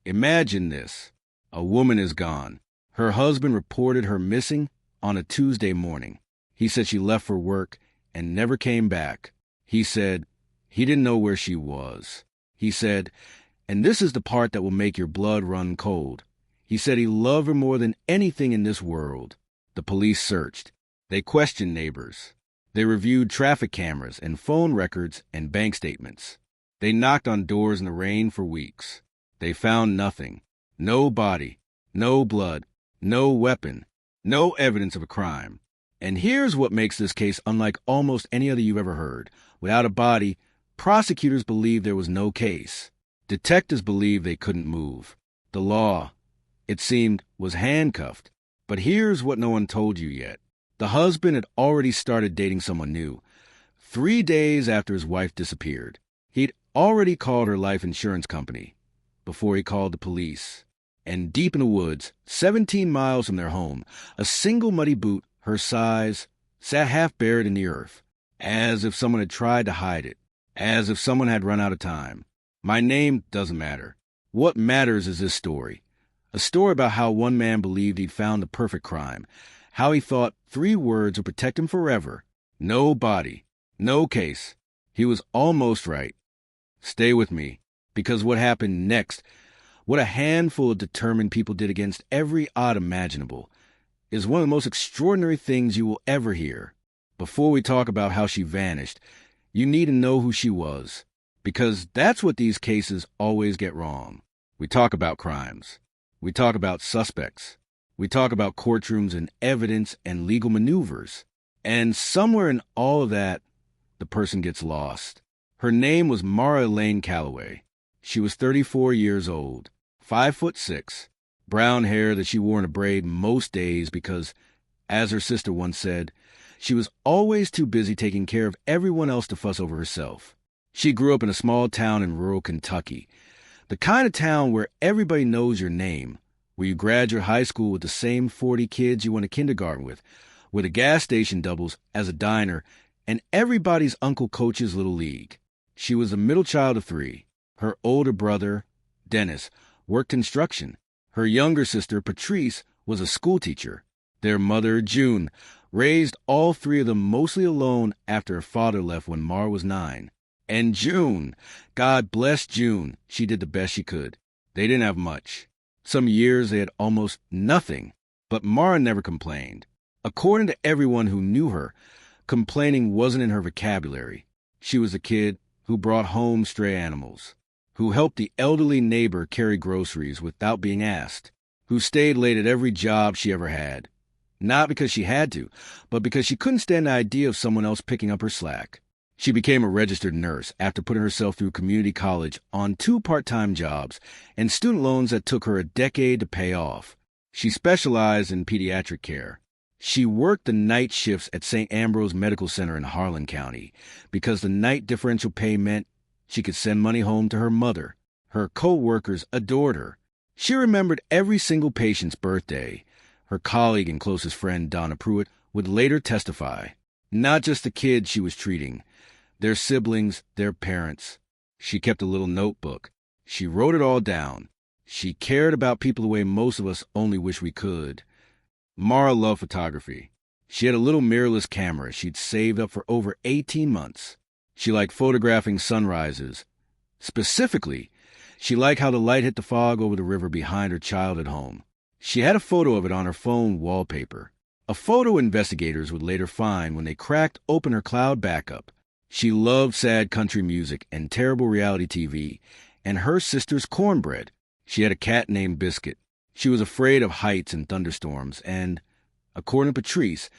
Imagine this. A woman is gone. Her husband reported her missing on a Tuesday morning. He said she left for work and never came back. He said he didn't know where she was. He said, and this is the part that will make your blood run cold. He said he loved her more than anything in this world. The police searched. They questioned neighbors. They reviewed traffic cameras and phone records and bank statements. They knocked on doors in the rain for weeks. They found nothing. No body, no blood, no weapon, no evidence of a crime. And here's what makes this case unlike almost any other you've ever heard. Without a body, prosecutors believed there was no case. Detectives believed they couldn't move. The law, it seemed, was handcuffed. But here's what no one told you yet. The husband had already started dating someone new. 3 days after his wife disappeared, he'd already called her life insurance company before he called the police. And deep in the woods, 17 miles from their home, a single muddy boot her size sat half buried in the earth, as if someone had tried to hide it, as if someone had run out of time. My name doesn't matter. What matters is this story. A story about how one man believed he'd found the perfect crime, how he thought 3 words would protect him forever. No body, no case. He was almost right. Stay with me, because what happened next, what a handful of determined people did against every odd imaginable, is one of the most extraordinary things you will ever hear. Before we talk about how she vanished, you need to know who she was, because that's what these cases always get wrong. We talk about crimes. We talk about suspects. We talk about courtrooms and evidence and legal maneuvers. And somewhere in all of that, the person gets lost. Her name was Mara Calloway. She was 34 years old, 5'6", brown hair that she wore in a braid most days because, as her sister once said, she was always too busy taking care of everyone else to fuss over herself. She grew up in a small town in rural Kentucky, the kind of town where everybody knows your name, where you graduate high school with the same 40 kids you went to kindergarten with, where the gas station doubles as a diner, and everybody's uncle coaches Little League. She was a middle child of 3. Her older brother, Dennis, worked construction. Her younger sister, Patrice, was a schoolteacher. Their mother, June, raised all 3 of them mostly alone after her father left when Mara was 9. And June, God bless June, she did the best she could. They didn't have much. Some years they had almost nothing, but Mara never complained. According to everyone who knew her, complaining wasn't in her vocabulary. She was a kid who brought home stray animals, who helped the elderly neighbor carry groceries without being asked, who stayed late at every job she ever had. Not because she had to, but because she couldn't stand the idea of someone else picking up her slack. She became a registered nurse after putting herself through community college on 2 part-time jobs and student loans that took her a decade to pay off. She specialized in pediatric care. She worked the night shifts at St. Ambrose Medical Center in Harlan County because the night differential pay meant she could send money home to her mother. Her co-workers adored her. She remembered every single patient's birthday. Her colleague and closest friend, Donna Pruitt, would later testify. Not just the kids she was treating, their siblings, their parents. She kept a little notebook. She wrote it all down. She cared about people the way most of us only wish we could. Mara loved photography. She had a little mirrorless camera she'd saved up for over 18 months. She liked photographing sunrises. Specifically, she liked how the light hit the fog over the river behind her childhood home. She had a photo of it on her phone wallpaper, a photo investigators would later find when they cracked open her cloud backup. She loved sad country music and terrible reality TV, and her sister's cornbread. She had a cat named Biscuit. She was afraid of heights and thunderstorms, and, according to Patrice,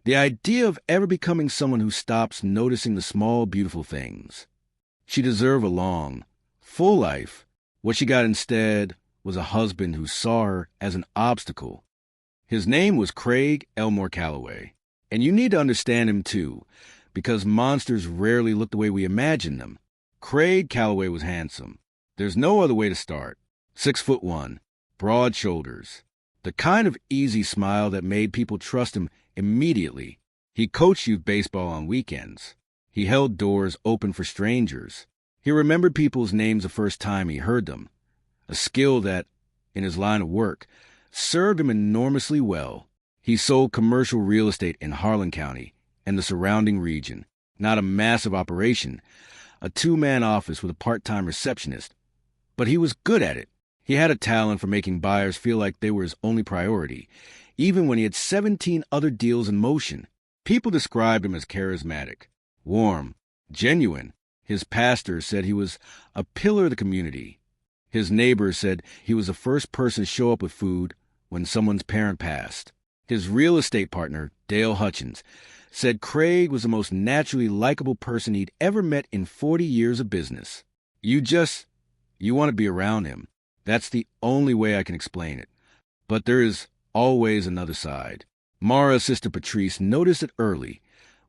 the idea of ever becoming someone who stops noticing the small, beautiful things. She deserved a long, full life. What she got instead was a husband who saw her as an obstacle. His name was Craig Elmore Calloway, and you need to understand him too, because monsters rarely look the way we imagine them. Craig Calloway was handsome. There's no other way to start. 6'1", broad shoulders, the kind of easy smile that made people trust him immediately. He coached youth baseball on weekends. He held doors open for strangers. He remembered people's names the first time he heard them, a skill that, in his line of work, served him enormously well. He sold commercial real estate in Harlan County and the surrounding region. Not a massive operation, a two-man office with a part-time receptionist. But he was good at it. He had a talent for making buyers feel like they were his only priority, even when he had 17 other deals in motion. People described him as charismatic, warm, genuine. His pastor said he was a pillar of the community. His neighbors said he was the first person to show up with food when someone's parent passed. His real estate partner, Dale Hutchins, said Craig was the most naturally likable person he'd ever met in 40 years of business. You want to be around him. That's the only way I can explain it. But there is always another side. Mara's sister Patrice noticed it early,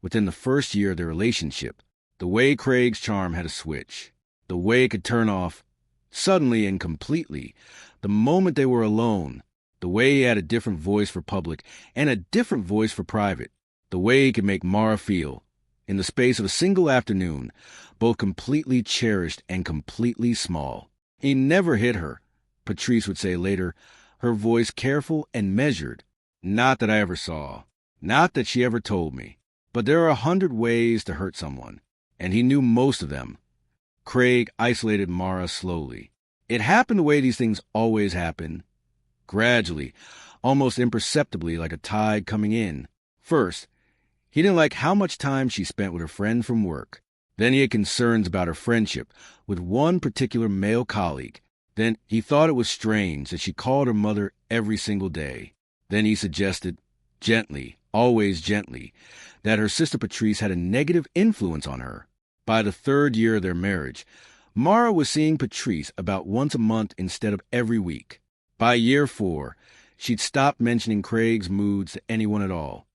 within the first year of their relationship, the way Craig's charm had a switch, the way it could turn off suddenly and completely the moment they were alone, the way he had a different voice for public and a different voice for private, the way he could make Mara feel, in the space of a single afternoon, both completely cherished and completely small. He never hit her, Patrice would say later, her voice careful and measured. Not that I ever saw, not that she ever told me, but there are 100 ways to hurt someone, and he knew most of them. Craig isolated Mara slowly. It happened the way these things always happen, gradually, almost imperceptibly like a tide coming in. First, he didn't like how much time she spent with her friend from work. Then he had concerns about her friendship with one particular male colleague. Then he thought it was strange that she called her mother every single day. Then he suggested, gently, always gently, that her sister Patrice had a negative influence on her. By the 3rd year of their marriage, Mara was seeing Patrice about once a month instead of every week. By year 4, she'd stopped mentioning Craig's moods to anyone at all.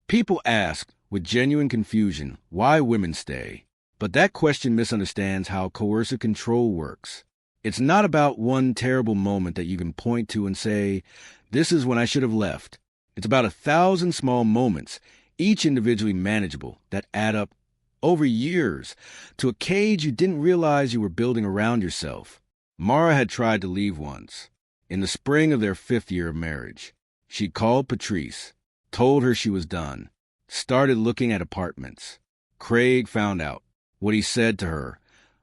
People asked, with genuine confusion, why women stay. But that question misunderstands how coercive control works. It's not about one terrible moment that you can point to and say, this is when I should have left. It's about 1,000 small moments, each individually manageable, that add up over years to a cage you didn't realize you were building around yourself. Mara had tried to leave once. In the spring of their 5th year of marriage, she called Patrice, told her she was done, started looking at apartments. Craig found out what he said to her,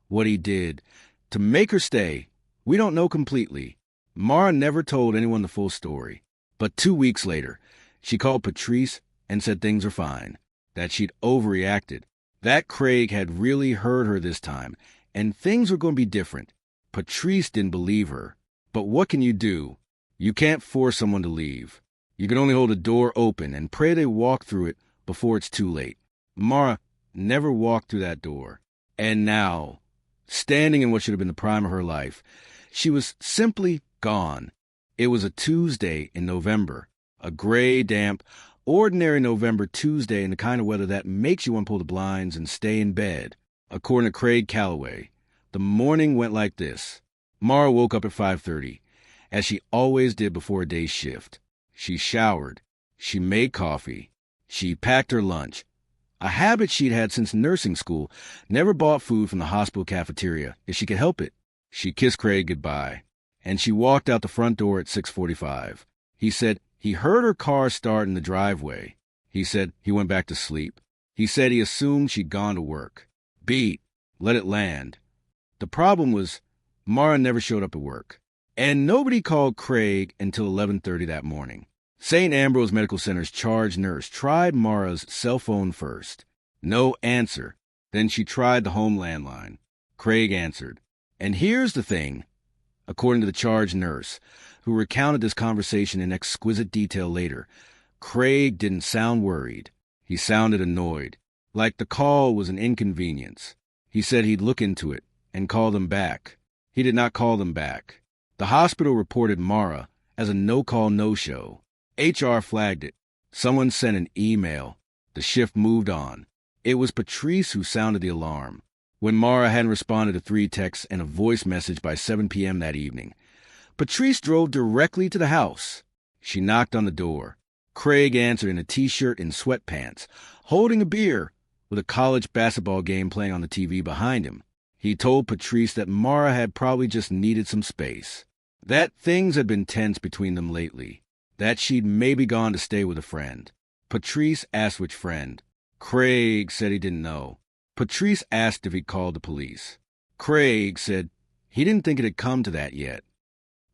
what he did to make her stay. We don't know completely. Mara never told anyone the full story. But 2 weeks later, she called Patrice and said things were fine, that she'd overreacted, that Craig had really hurt her this time, and things were going to be different. Patrice didn't believe her. But what can you do? You can't force someone to leave. You can only hold the door open and pray they walk through it before it's too late. Mara never walked through that door. And now, standing in what should have been the prime of her life, she was simply gone. It was a Tuesday in November, a gray, damp, ordinary November Tuesday in the kind of weather that makes you want to pull the blinds and stay in bed. According to Mara Calloway, the morning went like this. Mara woke up at 5:30, as she always did before a day's shift. She showered. She made coffee. She packed her lunch, a habit she'd had since nursing school, never bought food from the hospital cafeteria if she could help it. She kissed Craig goodbye, and she walked out the front door at 6:45. He said he heard her car start in the driveway. He said he went back to sleep. He said he assumed she'd gone to work. Beat. Let it land. The problem was Mara never showed up at work, and nobody called Craig until 11:30 that morning. St. Ambrose Medical Center's charge nurse tried Mara's cell phone first. No answer. Then she tried the home landline. Craig answered. And here's the thing, according to the charge nurse, who recounted this conversation in exquisite detail later, Craig didn't sound worried. He sounded annoyed, like the call was an inconvenience. He said he'd look into it and call them back. He did not call them back. The hospital reported Mara as a no-call, no-show. HR flagged it. Someone sent an email. The shift moved on. It was Patrice who sounded the alarm. When Mara hadn't responded to 3 texts and a voice message by 7 p.m. that evening, Patrice drove directly to the house. She knocked on the door. Craig answered in a T-shirt and sweatpants, holding a beer, with a college basketball game playing on the TV behind him. He told Patrice that Mara had probably just needed some space, that things had been tense between them lately, that she'd maybe gone to stay with a friend. Patrice asked which friend. Craig said he didn't know. Patrice asked if he'd called the police. Craig said he didn't think it had come to that yet.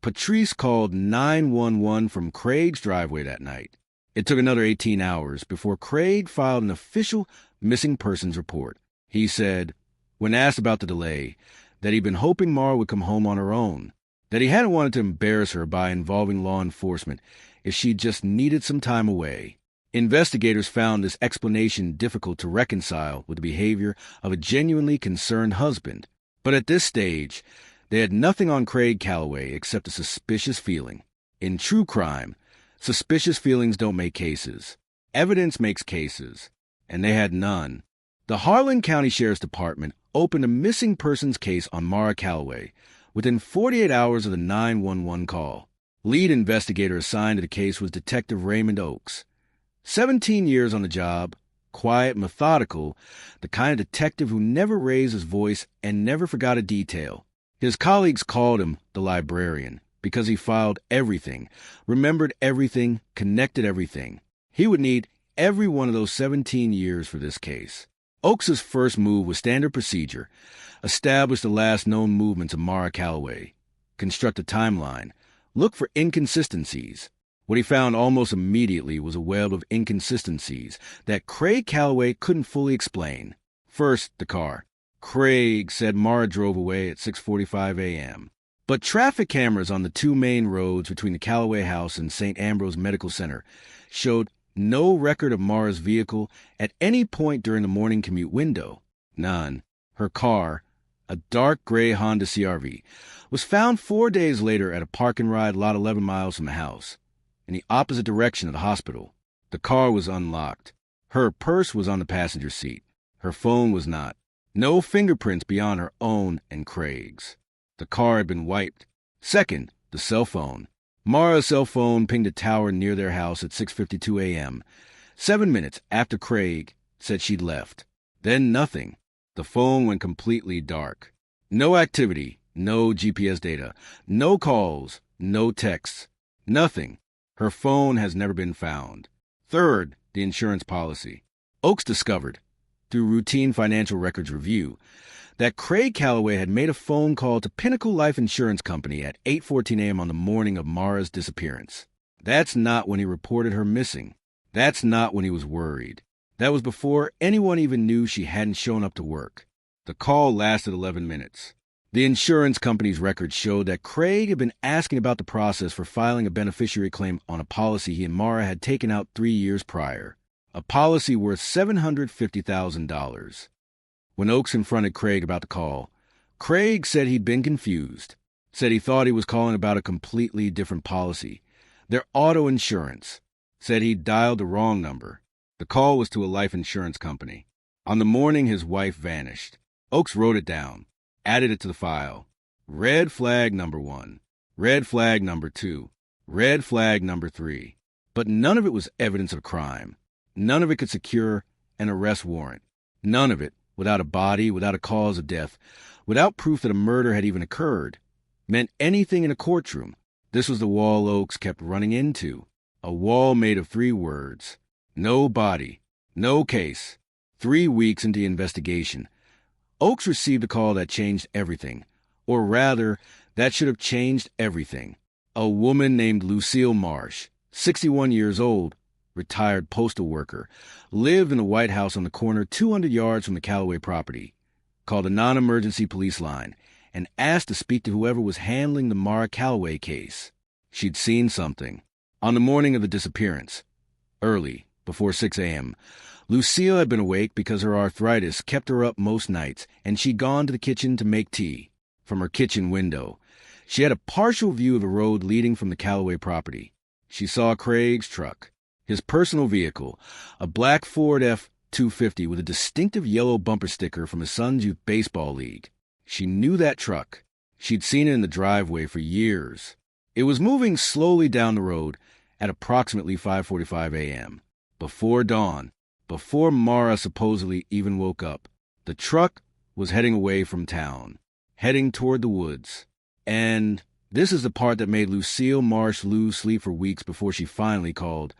Patrice called 911 from Craig's driveway that night. It took another 18 hours before Craig filed an official missing persons report. He said, when asked about the delay, that he'd been hoping Mara would come home on her own, that he hadn't wanted to embarrass her by involving law enforcement if she just needed some time away. Investigators found this explanation difficult to reconcile with the behavior of a genuinely concerned husband. But at this stage, they had nothing on Craig Calloway except a suspicious feeling. In true crime, suspicious feelings don't make cases. Evidence makes cases, and they had none. The Harlan County Sheriff's Department opened a missing persons case on Mara Calloway within 48 hours of the 911 call. Lead investigator assigned to the case was Detective Raymond Oakes. 17 years on the job, quiet, methodical, the kind of detective who never raised his voice and never forgot a detail. His colleagues called him the librarian because he filed everything, remembered everything, connected everything. He would need every one of those 17 years for this case. Oakes' first move was standard procedure: establish the last known movements of Mara Calloway, construct a timeline, look for inconsistencies. What he found almost immediately was a web of inconsistencies that Craig Calloway couldn't fully explain. First, the car. Craig said Mara drove away at 6:45 a.m. But traffic cameras on the two main roads between the Calloway house and St. Ambrose Medical Center showed no record of Mara's vehicle at any point during the morning commute window. None. Her car, a dark gray Honda CR-V, was found 4 days later at a park and ride lot 11 miles from the house, in the opposite direction of the hospital. The car was unlocked. Her purse was on the passenger seat. Her phone was not. No fingerprints beyond her own and Craig's. The car had been wiped. Second, the cell phone. Mara's cell phone pinged a tower near their house at 6:52 a.m., 7 minutes after Craig said she'd left. Then nothing. The phone went completely dark. No activity, no GPS data, no calls, no texts, nothing. Her phone has never been found. Third, the insurance policy. Oakes discovered, through routine financial records review, that Craig Calloway had made a phone call to Pinnacle Life Insurance Company at 8:14 a.m. on the morning of Mara's disappearance. That's not when he reported her missing. That's not when he was worried. That was before anyone even knew she hadn't shown up to work. The call lasted 11 minutes. The insurance company's records showed that Craig had been asking about the process for filing a beneficiary claim on a policy he and Mara had taken out 3 years prior, a policy worth $750,000. When Oakes confronted Craig about the call, Craig said he'd been confused, said he thought he was calling about a completely different policy, their auto insurance, said he'd dialed the wrong number. The call was to a life insurance company. On the morning his wife vanished, Oakes wrote it down, added it to the file. Red flag number 1, red flag number 2, red flag number 3. But none of it was evidence of crime. None of it could secure an arrest warrant. None of it, without a body, without a cause of death, without proof that a murder had even occurred, meant anything in a courtroom. This was the wall Oakes kept running into. A wall made of 3 words. No body. No case. 3 weeks into the investigation, Oakes received a call that changed everything. Or rather, that should have changed everything. A woman named Lucille Marsh, 61 years old, retired postal worker, lived in a white house on the corner 200 yards from the Calloway property, called a non-emergency police line, and asked to speak to whoever was handling the Mara Calloway case. She'd seen something. On the morning of the disappearance, early, before 6 a.m., Lucille had been awake because her arthritis kept her up most nights, and she'd gone to the kitchen to make tea. From her kitchen window, she had a partial view of the road leading from the Calloway property. She saw Craig's truck, his personal vehicle, a black Ford F-250 with a distinctive yellow bumper sticker from his son's youth baseball league. She knew that truck. She'd seen it in the driveway for years. It was moving slowly down the road at approximately 5:45 a.m. Before dawn, before Mara supposedly even woke up. The truck was heading away from town, heading toward the woods. And this is the part that made Lucille Marsh lose sleep for weeks before she finally called.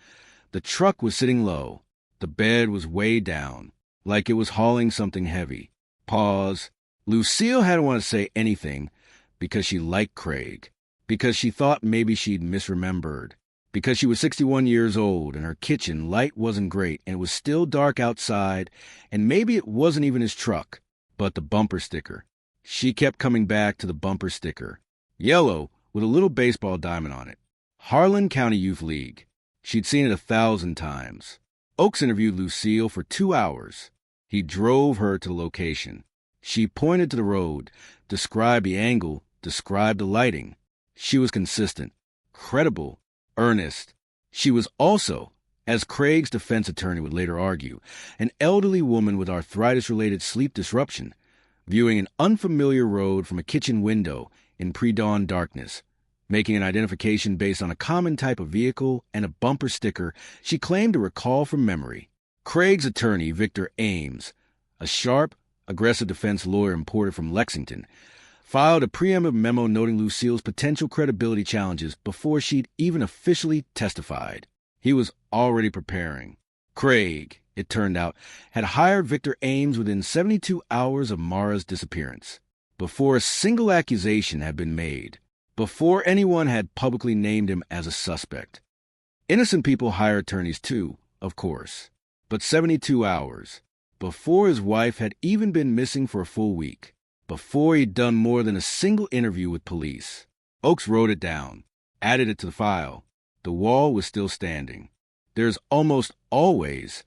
The truck was sitting low. The bed was way down, like it was hauling something heavy. Pause. Lucille hadn't want to say anything because she liked Craig, because she thought maybe she'd misremembered, because she was 61 years old and her kitchen light wasn't great and it was still dark outside, and maybe it wasn't even his truck, but the bumper sticker. She kept coming back to the bumper sticker. Yellow with a little baseball diamond on it. Harlan County Youth League. She'd seen it 1,000 times. Oakes interviewed Lucille for 2 hours. He drove her to the location. She pointed to the road, described the angle, described the lighting. She was consistent, credible, earnest. She was also, as Craig's defense attorney would later argue, an elderly woman with arthritis-related sleep disruption, viewing an unfamiliar road from a kitchen window in pre-dawn darkness, making an identification based on a common type of vehicle and a bumper sticker she claimed to recall from memory. Craig's attorney, Victor Ames, a sharp, aggressive defense lawyer imported from Lexington, filed a preemptive memo noting Lucille's potential credibility challenges before she'd even officially testified. He was already preparing. Craig, it turned out, had hired Victor Ames within 72 hours of Mara's disappearance, before a single accusation had been made, before anyone had publicly named him as a suspect. Innocent people hire attorneys too, of course, but 72 hours, before his wife had even been missing for a full week, before he'd done more than a single interview with police. Oakes wrote it down, added it to the file. The wall was still standing. There's almost always,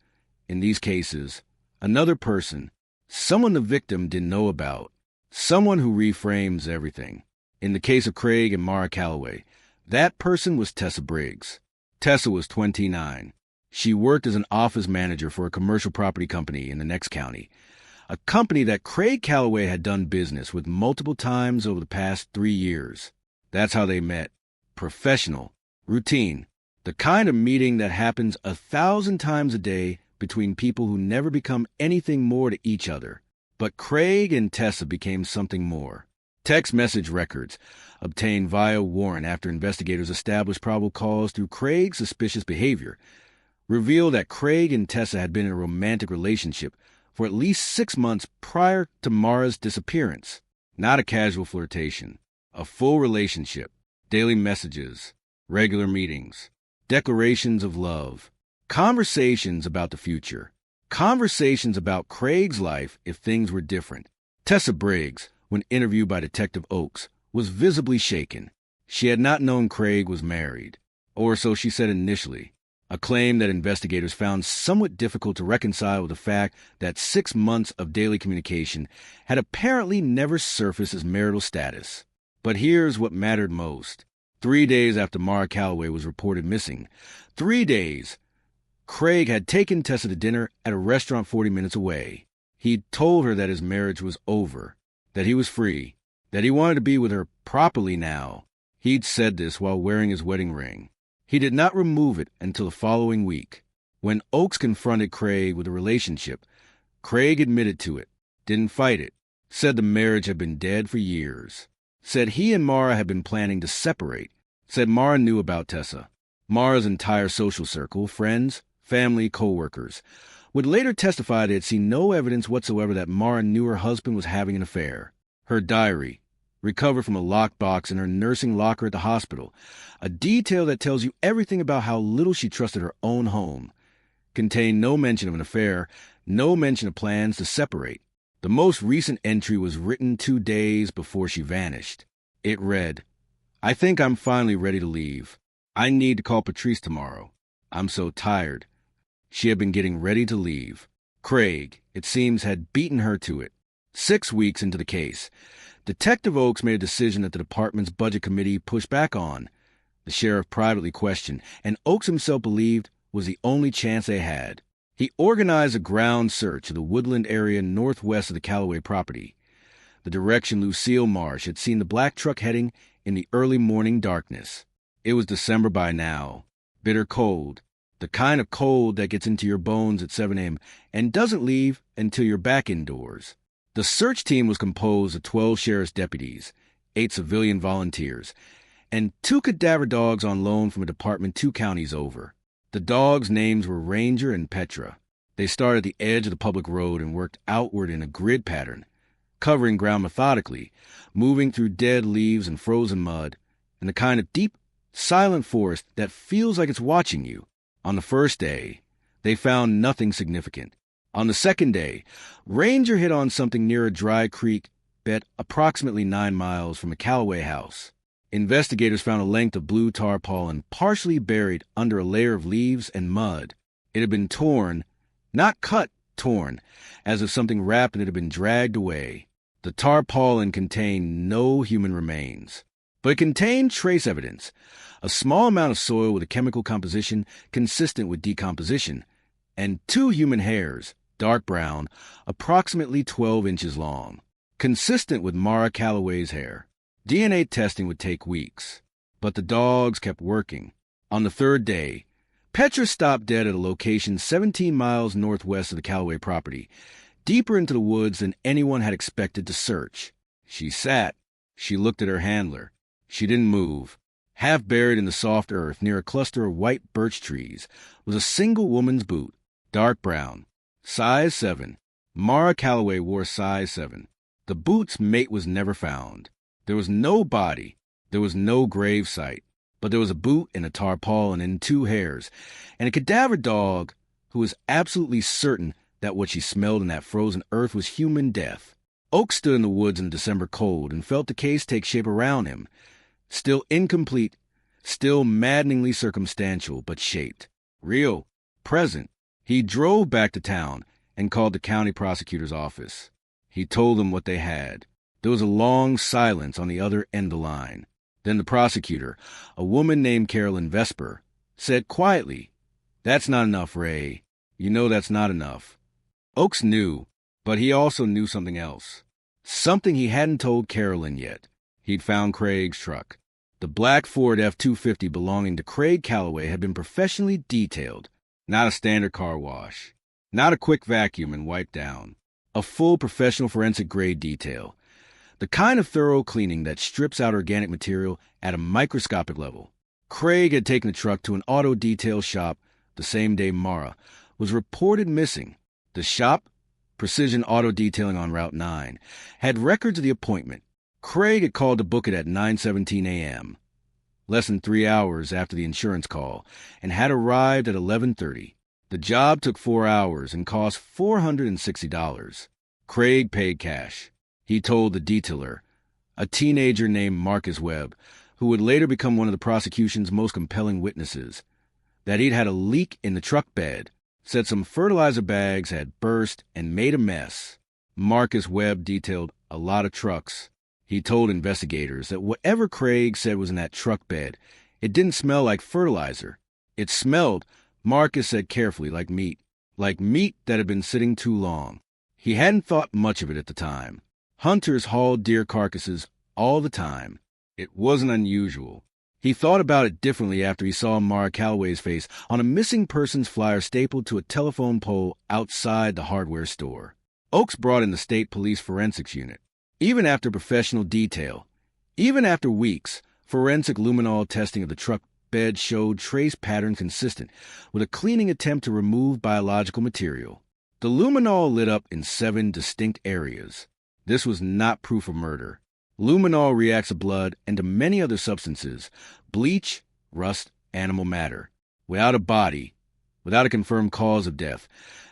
in these cases, another person, someone the victim didn't know about, someone who reframes everything. In the case of Craig and Mara Calloway, that person was Tessa Briggs. Tessa was 29. She worked as an office manager for a commercial property company in the next county, a company that Craig Calloway had done business with multiple times over the past 3 years. That's how they met. Professional, routine, the kind of meeting that happens 1,000 times a day between people who never become anything more to each other. But Craig and Tessa became something more. Text message records, obtained via warrant after investigators established probable cause through Craig's suspicious behavior, revealed that Craig and Tessa had been in a romantic relationship for at least 6 months prior to Mara's disappearance. Not a casual flirtation, a full relationship, daily messages, regular meetings, declarations of love, conversations about the future, conversations about Craig's life if things were different. Tessa Briggs, when interviewed by Detective Oakes, was visibly shaken. She had not known Craig was married, or so she said initially, a claim that investigators found somewhat difficult to reconcile with the fact that 6 months of daily communication had apparently never surfaced as marital status. But here's what mattered most. 3 days after Mara Calloway was reported missing, 3 days, Craig had taken Tessa to dinner at a restaurant 40 minutes away. He'd told her that his marriage was over, that he was free, that he wanted to be with her properly now. He'd said this while wearing his wedding ring. He did not remove it until the following week. When Oakes confronted Craig with the relationship, Craig admitted to it, didn't fight it, said the marriage had been dead for years, said he and Mara had been planning to separate, said Mara knew about Tessa. Mara's entire social circle, friends, family, co-workers, would later testify they had seen no evidence whatsoever that Mara knew her husband was having an affair. Her diary, recovered from a locked box in her nursing locker at the hospital, a detail that tells you everything about how little she trusted her own home, contained no mention of an affair, no mention of plans to separate. The most recent entry was written 2 days before she vanished. It read, "I think I'm finally ready to leave. I need to call Patrice tomorrow. I'm so tired." She had been getting ready to leave. Craig, it seems, had beaten her to it. 6 weeks into the case, Detective Oakes made a decision that the department's budget committee pushed back on, the sheriff privately questioned, and Oakes himself believed was the only chance they had. He organized a ground search of the woodland area northwest of the Calloway property, the direction Lucille Marsh had seen the black truck heading in the early morning darkness. It was December by now, bitter cold, the kind of cold that gets into your bones at 7 a.m. and doesn't leave until you're back indoors. The search team was composed of 12 sheriff's deputies, 8 civilian volunteers, and 2 cadaver dogs on loan from a department 2 counties over. The dogs' names were Ranger and Petra. They started at the edge of the public road and worked outward in a grid pattern, covering ground methodically, moving through dead leaves and frozen mud, and the kind of deep, silent forest that feels like it's watching you. On the first day, they found nothing significant. On the second day, Ranger hit on something near a dry creek bed approximately 9 miles from a Calloway house. Investigators found a length of blue tarpaulin partially buried under a layer of leaves and mud. It had been torn, not cut, torn, as if something wrapped and it had been dragged away. The tarpaulin contained no human remains, but it contained trace evidence, a small amount of soil with a chemical composition consistent with decomposition, and 2 human hairs, dark brown, approximately 12 inches long, consistent with Mara Calloway's hair. DNA testing would take weeks, but the dogs kept working. On the third day, Petra stopped dead at a location 17 miles northwest of the Calloway property, deeper into the woods than anyone had expected to search. She sat. She looked at her handler. She didn't move. Half buried in the soft earth near a cluster of white birch trees was a single woman's boot, dark brown, size 7. Mara Calloway wore size 7. The boot's mate was never found. There was no body. There was no grave site. But there was a boot and a tarpaulin and 2 hairs, and a cadaver dog who was absolutely certain that what she smelled in that frozen earth was human death. Oak stood in the woods in the December cold and felt the case take shape around him. Still incomplete, still maddeningly circumstantial, but shaped. Real, present. He drove back to town and called the county prosecutor's office. He told them what they had. There was a long silence on the other end of the line. Then the prosecutor, a woman named Carolyn Vesper, said quietly, "That's not enough, Ray. You know that's not enough." Oakes knew, but he also knew something else. Something he hadn't told Carolyn yet. He'd found Craig's truck. The black Ford F-250 belonging to Craig Calloway had been professionally detailed. Not a standard car wash. Not a quick vacuum and wipe down. A full professional forensic grade detail. The kind of thorough cleaning that strips out organic material at a microscopic level. Craig had taken the truck to an auto detail shop the same day Mara was reported missing. The shop, Precision Auto Detailing on Route 9, had records of the appointment. Craig had called to book it at 9:17 a.m., less than 3 hours after the insurance call, and had arrived at 11:30. The job took 4 hours and cost $460. Craig paid cash. He told the detailer, a teenager named Marcus Webb, who would later become one of the prosecution's most compelling witnesses, that he'd had a leak in the truck bed, said some fertilizer bags had burst and made a mess. Marcus Webb detailed a lot of trucks. He told investigators that whatever Craig said was in that truck bed, it didn't smell like fertilizer. It smelled, Marcus said carefully, like meat that had been sitting too long. He hadn't thought much of it at the time. Hunters hauled deer carcasses all the time. It wasn't unusual. He thought about it differently after he saw Mara Calloway's face on a missing persons flyer stapled to a telephone pole outside the hardware store. Oakes brought in the state police forensics unit. Even after professional detail, even after weeks, forensic luminol testing of the truck bed showed trace pattern consistent with a cleaning attempt to remove biological material. The luminol lit up in 7 distinct areas. This was not proof of murder. Luminol reacts to blood and to many other substances, bleach, rust, animal matter. Without a body, without a confirmed cause of death,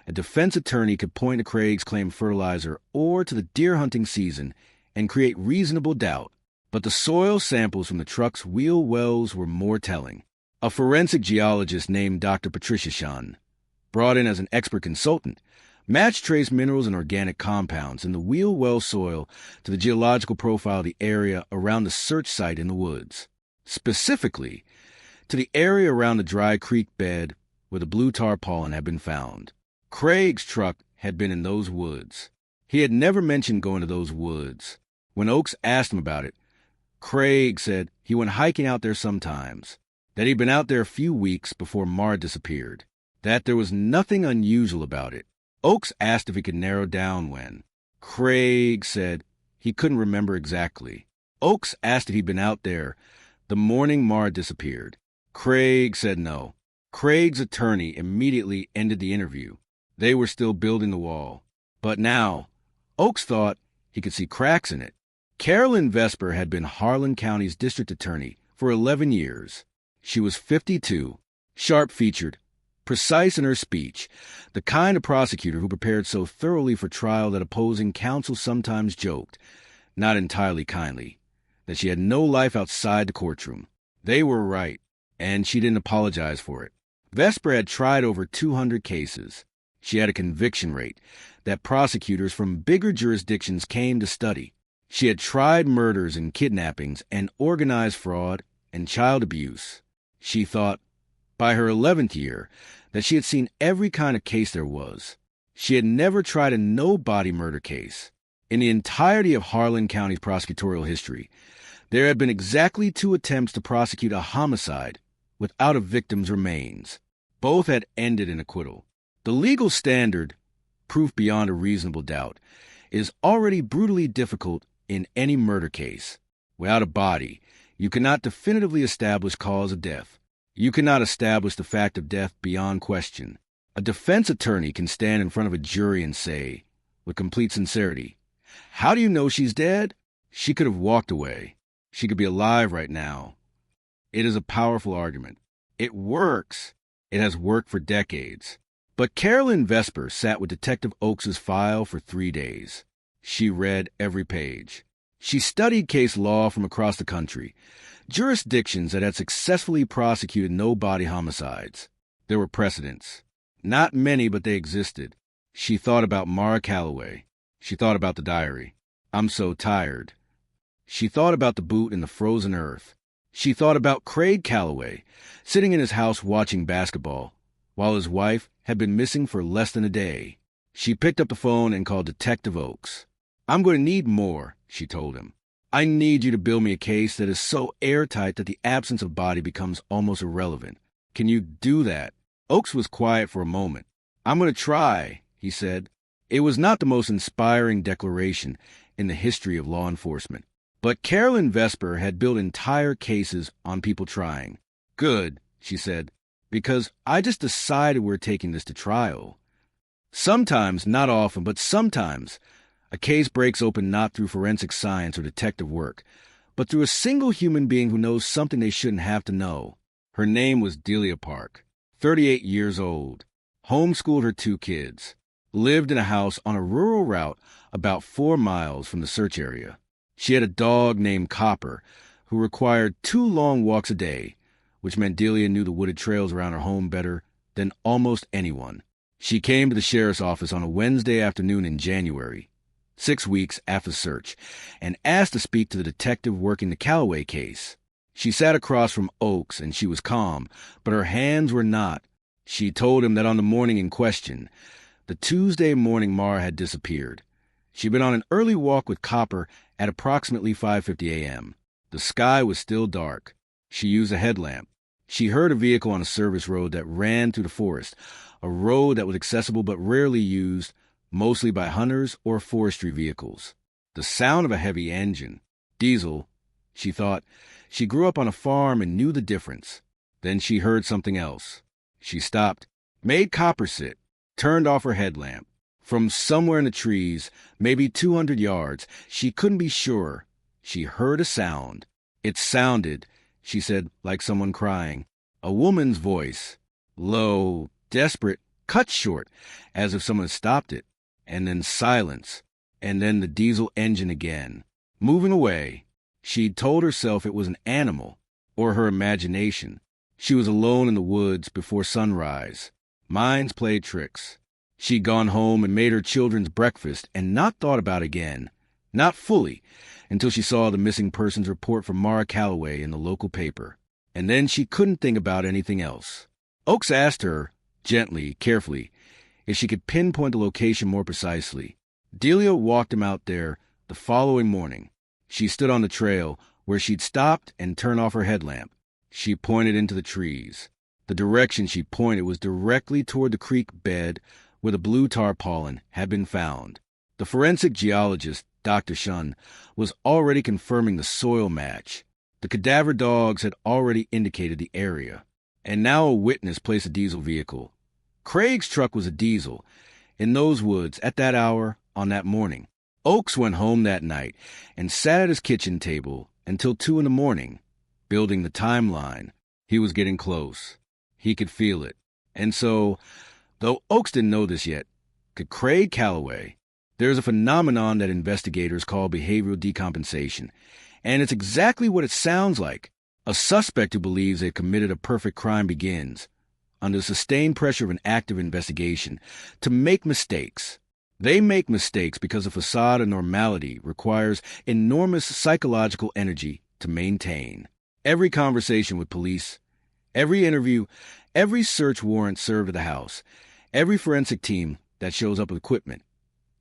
a defense attorney could point to Craig's claimed fertilizer or to the deer hunting season and create reasonable doubt. But the soil samples from the truck's wheel wells were more telling. A forensic geologist named Dr. Patricia Shun, brought in as an expert consultant, matched trace minerals and organic compounds in the wheel well soil to the geological profile of the area around the search site in the woods, specifically to the area around the dry creek bed where the blue tarpaulin had been found. Craig's truck had been in those woods. He had never mentioned going to those woods. When Oakes asked him about it, Craig said he went hiking out there sometimes, that he'd been out there a few weeks before Mara disappeared, that there was nothing unusual about it. Oakes asked if he could narrow down when. Craig said he couldn't remember exactly. Oakes asked if he'd been out there the morning Mara disappeared. Craig said no. Craig's attorney immediately ended the interview. They were still building the wall. But now, Oakes thought he could see cracks in it. Carolyn Vesper had been Harlan County's district attorney for 11 years. She was 52, sharp-featured, precise in her speech, the kind of prosecutor who prepared so thoroughly for trial that opposing counsel sometimes joked, not entirely kindly, that she had no life outside the courtroom. They were right, and she didn't apologize for it. Vesper had tried over 200 cases. She had a conviction rate that prosecutors from bigger jurisdictions came to study. She had tried murders and kidnappings and organized fraud and child abuse. She thought, by her 11th year, that she had seen every kind of case there was. She had never tried a no-body murder case. In the entirety of Harlan County's prosecutorial history, there had been exactly 2 attempts to prosecute a homicide without a victim's remains. Both had ended in acquittal. The legal standard, proof beyond a reasonable doubt, is already brutally difficult in any murder case. Without a body, you cannot definitively establish cause of death. You cannot establish the fact of death beyond question. A defense attorney can stand in front of a jury and say, with complete sincerity, "How do you know she's dead? She could have walked away. She could be alive right now." It is a powerful argument. It works. It has worked for decades. But Carolyn Vesper sat with Detective Oakes's file for 3 days. She read every page. She studied case law from across the country, jurisdictions that had successfully prosecuted no-body homicides. There were precedents. Not many, but they existed. She thought about Mara Calloway. She thought about the diary. "I'm so tired." She thought about the boot in the frozen earth. She thought about Craig Calloway, sitting in his house watching basketball, while his wife had been missing for less than a day. She picked up the phone and called Detective Oakes. "I'm going to need more," she told him. "I need you to build me a case that is so airtight that the absence of body becomes almost irrelevant. Can you do that?" Oakes was quiet for a moment. "I'm going to try," he said. It was not the most inspiring declaration in the history of law enforcement. But Carolyn Vesper had built entire cases on people trying. "Good," she said, "because I just decided we're taking this to trial." Sometimes, not often, but sometimes, a case breaks open not through forensic science or detective work, but through a single human being who knows something they shouldn't have to know. Her name was Delia Park, 38 years old, homeschooled her 2 kids, lived in a house on a rural route about 4 miles from the search area. She had a dog named Copper, who required 2 long walks a day, which meant Delia knew the wooded trails around her home better than almost anyone. She came to the sheriff's office on a Wednesday afternoon in January, 6 weeks after the search, and asked to speak to the detective working the Calloway case. She sat across from Oakes, and she was calm, but her hands were not. She told him that on the morning in question, the Tuesday morning Mara had disappeared, she'd been on an early walk with Copper at approximately 5:50 a.m. The sky was still dark. She used a headlamp. She heard a vehicle on a service road that ran through the forest, a road that was accessible but rarely used, mostly by hunters or forestry vehicles. The sound of a heavy engine. Diesel, she thought. She grew up on a farm and knew the difference. Then she heard something else. She stopped, made Copper sit, turned off her headlamp. From somewhere in the trees, maybe 200 yards, she couldn't be sure, she heard a sound. It sounded, she said, like someone crying. A woman's voice. Low, desperate, cut short, as if someone had stopped it. And then silence. And then the diesel engine again. Moving away. She'd told herself it was an animal, or her imagination. She was alone in the woods before sunrise. Minds played tricks. She'd gone home and made her children's breakfast and not thought about it again. Not fully, until she saw the missing persons report from Mara Calloway in the local paper. And then she couldn't think about anything else. Oakes asked her, gently, carefully, if she could pinpoint the location more precisely. Delia walked him out there the following morning. She stood on the trail where she'd stopped and turned off her headlamp. She pointed into the trees. The direction she pointed was directly toward the creek bed where the blue tarpaulin had been found. The forensic geologist, Dr. Shun, was already confirming the soil match. The cadaver dogs had already indicated the area. And now a witness placed a diesel vehicle. Craig's truck was a diesel. In those woods, at that hour, on that morning. Oakes went home that night and sat at his kitchen table until 2 in the morning, building the timeline. He was getting close. He could feel it. And so, though Oakes didn't know this yet, could Craig Calloway. There's a phenomenon that investigators call behavioral decompensation, and it's exactly what it sounds like. A suspect who believes they've committed a perfect crime begins, under the sustained pressure of an active investigation, to make mistakes. They make mistakes because a facade of normality requires enormous psychological energy to maintain. Every conversation with police, every interview, every search warrant served at the house, every forensic team that shows up with equipment.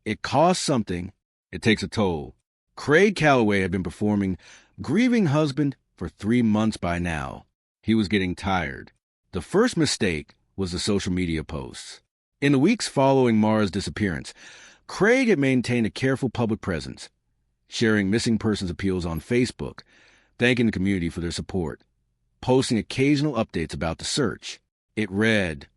It costs something. It takes a toll. Craig Calloway had been performing grieving husband for 3 months by now. He was getting tired. The first mistake was the social media posts. In the weeks following Mara's disappearance, Craig had maintained a careful public presence, sharing missing persons appeals on Facebook, thanking the community for their support, posting occasional updates about the search. It read,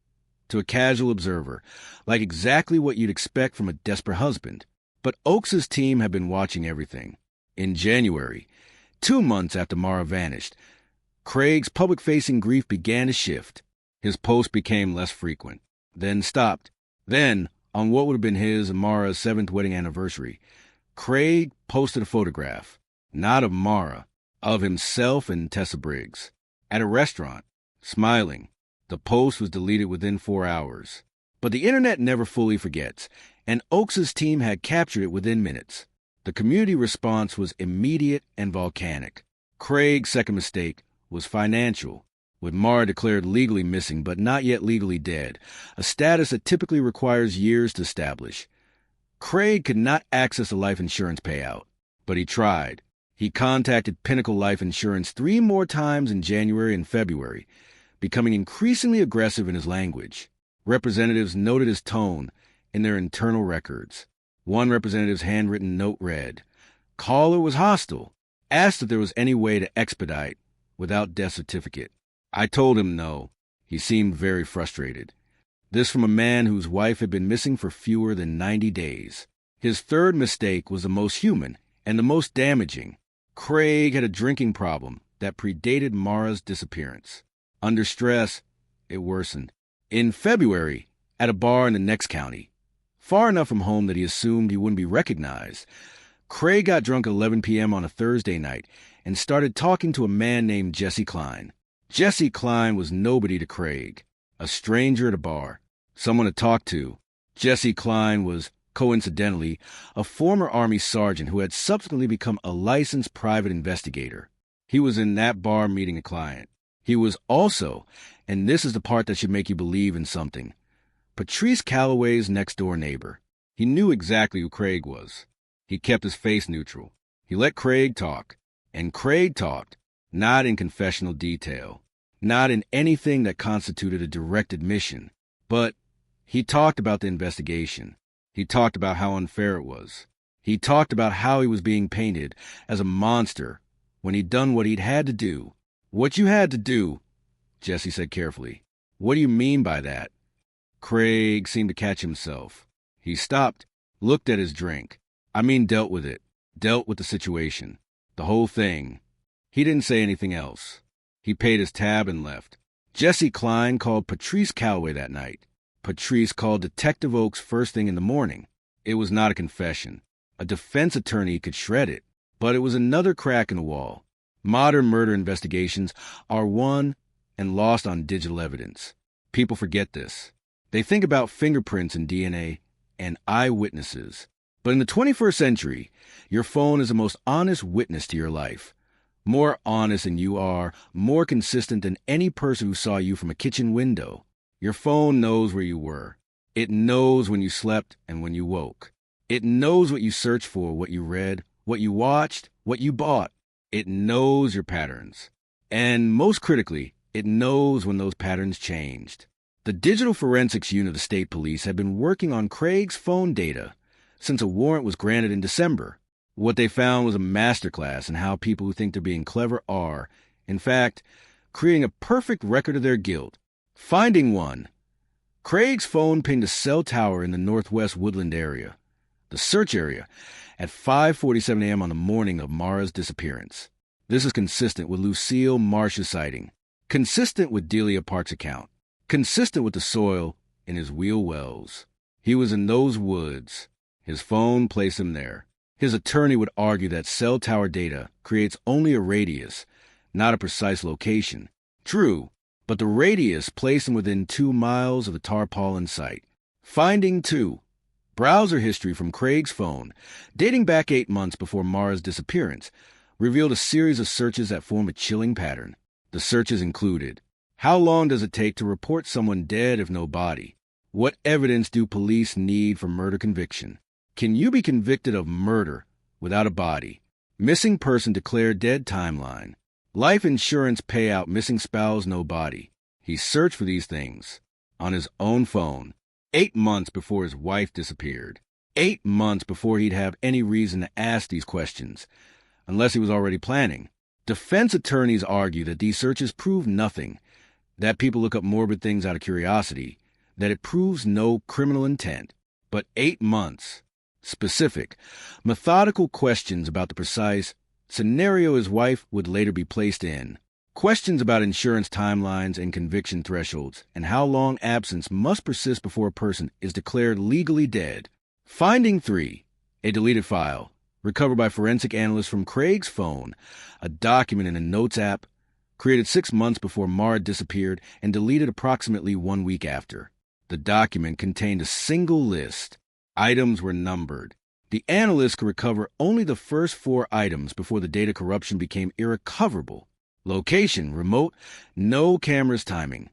to a casual observer, like exactly what you'd expect from a desperate husband. But Oakes' team had been watching everything. In January, 2 months after Mara vanished, Craig's public-facing grief began to shift. His posts became less frequent, then stopped. Then, on what would have been his and Mara's 7th wedding anniversary, Craig posted a photograph, not of Mara, of himself and Tessa Briggs, at a restaurant, smiling. The post was deleted within 4 hours. But the internet never fully forgets, and Oakes' team had captured it within minutes. The community response was immediate and volcanic. Craig's second mistake was financial, with Mara declared legally missing but not yet legally dead, a status that typically requires years to establish. Craig could not access a life insurance payout, but he tried. He contacted Pinnacle Life Insurance 3 more times in January and February, becoming increasingly aggressive in his language. Representatives noted his tone in their internal records. One representative's handwritten note read, "Caller was hostile, asked if there was any way to expedite without death certificate. I told him no." He seemed very frustrated. This from a man whose wife had been missing for fewer than 90 days. His third mistake was the most human and the most damaging. Craig had a drinking problem that predated Mara's disappearance. Under stress, it worsened. In February, at a bar in the next county, far enough from home that he assumed he wouldn't be recognized, Craig got drunk at 11 p.m. on a Thursday night and started talking to a man named Jesse Klein. Jesse Klein was nobody to Craig, a stranger at a bar, someone to talk to. Jesse Klein was, coincidentally, a former Army sergeant who had subsequently become a licensed private investigator. He was in that bar meeting a client. He was also, and this is the part that should make you believe in something, Patrice Calloway's next-door neighbor. He knew exactly who Craig was. He kept his face neutral. He let Craig talk. And Craig talked, not in confessional detail, not in anything that constituted a direct admission, but he talked about the investigation. He talked about how unfair it was. He talked about how he was being painted as a monster when he'd done what he'd had to do. "What you had to do," Jesse said carefully. "What do you mean by that?" Craig seemed to catch himself. He stopped, looked at his drink. "I mean, dealt with it. Dealt with the situation. The whole thing." He didn't say anything else. He paid his tab and left. Jesse Klein called Patrice Calloway that night. Patrice called Detective Oakes first thing in the morning. It was not a confession. A defense attorney could shred it, but it was another crack in the wall. Modern murder investigations are won and lost on digital evidence. People forget this. They think about fingerprints and DNA and eyewitnesses. But in the 21st century, your phone is the most honest witness to your life. More honest than you are, more consistent than any person who saw you from a kitchen window. Your phone knows where you were. It knows when you slept and when you woke. It knows what you searched for, what you read, what you watched, what you bought. It knows your patterns. And most critically, it knows when those patterns changed. The Digital Forensics Unit of the State Police had been working on Craig's phone data since a warrant was granted in December. What they found was a masterclass in how people who think they're being clever are, in fact, creating a perfect record of their guilt. Finding 1. Craig's phone pinged a cell tower in the northwest Woodland area, the search area, at 5:47 a.m. on the morning of Mara's disappearance. This is consistent with Lucille Marsh's sighting, consistent with Delia Park's account, consistent with the soil in his wheel wells. He was in those woods. His phone placed him there. His attorney would argue that cell tower data creates only a radius, not a precise location. True, but the radius placed him within 2 miles of the tarpaulin site. Finding 2. Browser history from Craig's phone, dating back 8 months before Mara's disappearance, revealed a series of searches that form a chilling pattern. The searches included: how long does it take to report someone dead if no body? What evidence do police need for murder conviction? Can you be convicted of murder without a body? Missing person declared dead timeline. Life insurance payout missing spouse no body. He searched for these things on his own phone 8 months before his wife disappeared. 8 months before he'd have any reason to ask these questions, unless he was already planning. Defense attorneys argue that these searches prove nothing, that people look up morbid things out of curiosity, that it proves no criminal intent. But 8 months. Specific, methodical questions about the precise scenario his wife would later be placed in. Questions about insurance timelines and conviction thresholds, and how long absence must persist before a person is declared legally dead. Finding 3. A deleted file, recovered by forensic analysts from Craig's phone, a document in a notes app, created 6 months before Mara disappeared and deleted approximately 1 week after. The document contained a single list. Items were numbered. The analysts could recover only the first 4 items before the data corruption became irrecoverable. Location, remote, no cameras timing.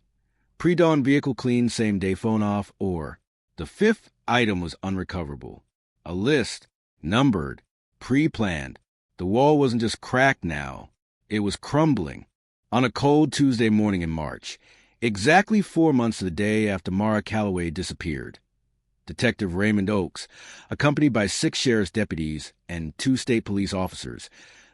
Pre-dawn vehicle clean, same-day phone off, or the 5th item was unrecoverable. A list, numbered, pre-planned. The wall wasn't just cracked now. It was crumbling. On a cold Tuesday morning in March, exactly 4 months to the day after Mara Calloway disappeared, Detective Raymond Oakes, accompanied by 6 sheriff's deputies and 2 state police officers,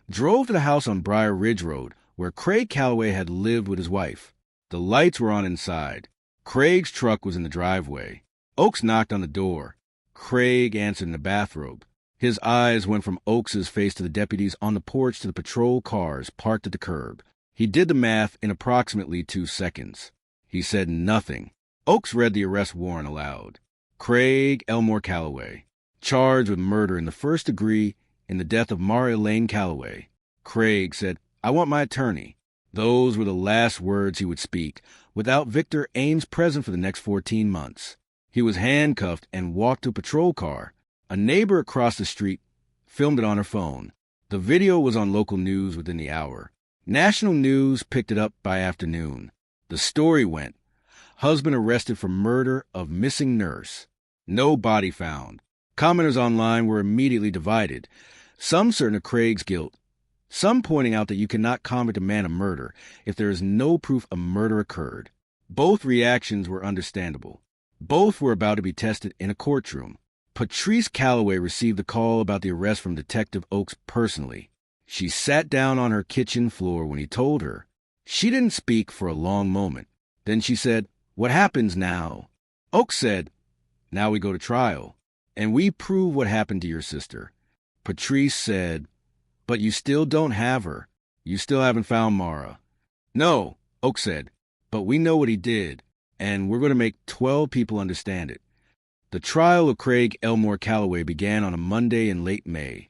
drove to the house on Briar Ridge Road where Craig Calloway had lived with his wife. The lights were on inside. Craig's truck was in the driveway. Oakes knocked on the door. Craig answered in a bathrobe. His eyes went from Oakes's face to the deputies on the porch to the patrol cars parked at the curb. He did the math in approximately 2 seconds. He said nothing. Oakes read the arrest warrant aloud. Craig Elmore Calloway, charged with murder in the first degree in the death of Mara Elaine Calloway. Craig said, "I want my attorney." Those were the last words he would speak, without Victor Ames present for the next 14 months. He was handcuffed and walked to a patrol car. A neighbor across the street filmed it on her phone. The video was on local news within the hour. National news picked it up by afternoon. The story went: husband arrested for murder of missing nurse. No body found. Commenters online were immediately divided, some certain of Craig's guilt, some pointing out that you cannot convict a man of murder if there is no proof a murder occurred. Both reactions were understandable. Both were about to be tested in a courtroom. Patrice Calloway received the call about the arrest from Detective Oakes personally. She sat down on her kitchen floor when he told her. She didn't speak for a long moment. Then she said, "What happens now?" Oakes said, "Now we go to trial, and we prove what happened to your sister." Patrice said, "But you still don't have her. You still haven't found Mara." "No," Oakes said, "but we know what he did, and we're going to make 12 people understand it." The trial of Craig Elmore Calloway began on a Monday in late May,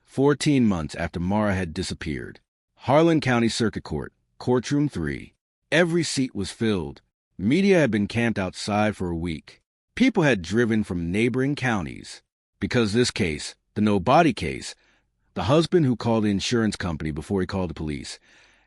14 months after Mara had disappeared. Harlan County Circuit Court, Courtroom 3. Every seat was filled. Media had been camped outside for a week. People had driven from neighboring counties. Because this case, the no-body case, the husband who called the insurance company before he called the police,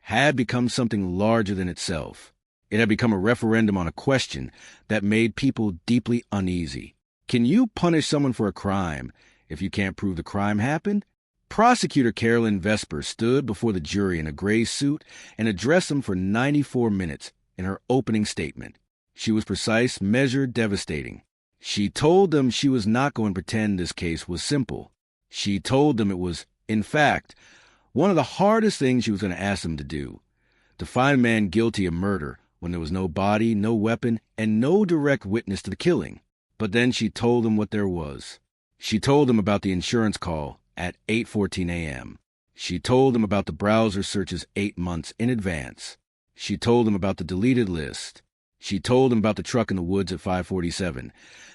had become something larger than itself. It had become a referendum on a question that made people deeply uneasy. Can you punish someone for a crime if you can't prove the crime happened? Prosecutor Carolyn Vesper stood before the jury in a gray suit and addressed them for 94 minutes in her opening statement. She was precise, measured, devastating. She told them she was not going to pretend this case was simple. She told them it was, in fact, one of the hardest things she was going to ask them to do, to find a man guilty of murder when there was no body, no weapon, and no direct witness to the killing. But then she told them what there was. She told them about the insurance call at 8:14 a.m. She told them about the browser searches 8 months in advance. She told them about the deleted list. She told them about the truck in the woods at 5:47,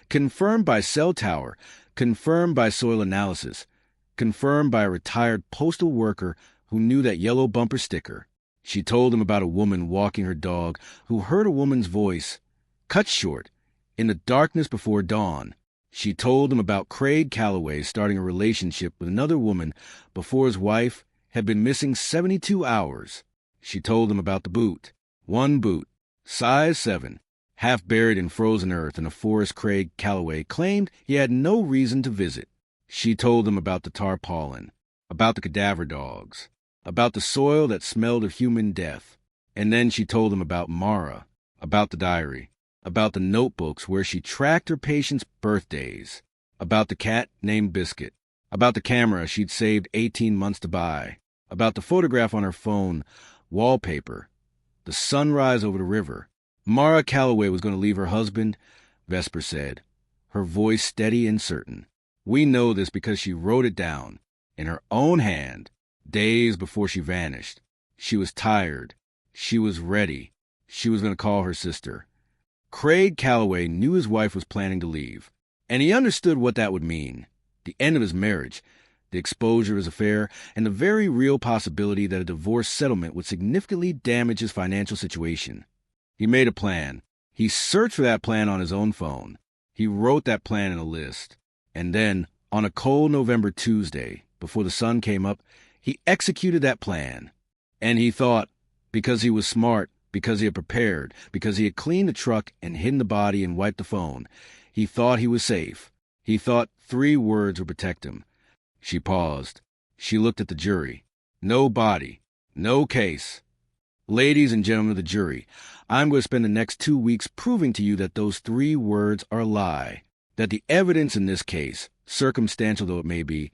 confirmed by cell tower, confirmed by soil analysis, confirmed by a retired postal worker who knew that yellow bumper sticker. She told them about a woman walking her dog who heard a woman's voice, cut short, in the darkness before dawn. She told them about Craig Calloway starting a relationship with another woman before his wife had been missing 72 hours. She told them about the boot. One boot, size 7, half buried in frozen earth in a forest Craig Calloway claimed he had no reason to visit. She told them about the tarpaulin, about the cadaver dogs, about the soil that smelled of human death. And then she told them about Mara, about the diary, about the notebooks where she tracked her patients' birthdays, about the cat named Biscuit, about the camera she'd saved 18 months to buy, about the photograph on her phone, wallpaper, the sunrise over the river. Mara Calloway was going to leave her husband, Vesper said, her voice steady and certain. We know this because she wrote it down, in her own hand, days before she vanished. She was tired. She was ready. She was going to call her sister. Craig Calloway knew his wife was planning to leave, and he understood what that would mean. The end of his marriage, the exposure of his affair, and the very real possibility that a divorce settlement would significantly damage his financial situation. He made a plan. He searched for that plan on his own phone. He wrote that plan in a list. And then, on a cold November Tuesday, before the sun came up, he executed that plan. And he thought, because he was smart, because he had prepared, because he had cleaned the truck and hidden the body and wiped the phone, he thought he was safe. He thought 3 words would protect him. She paused. She looked at the jury. No body. No case. Ladies and gentlemen of the jury, I'm going to spend the next 2 weeks proving to you that those 3 words are a lie. That the evidence in this case, circumstantial though it may be,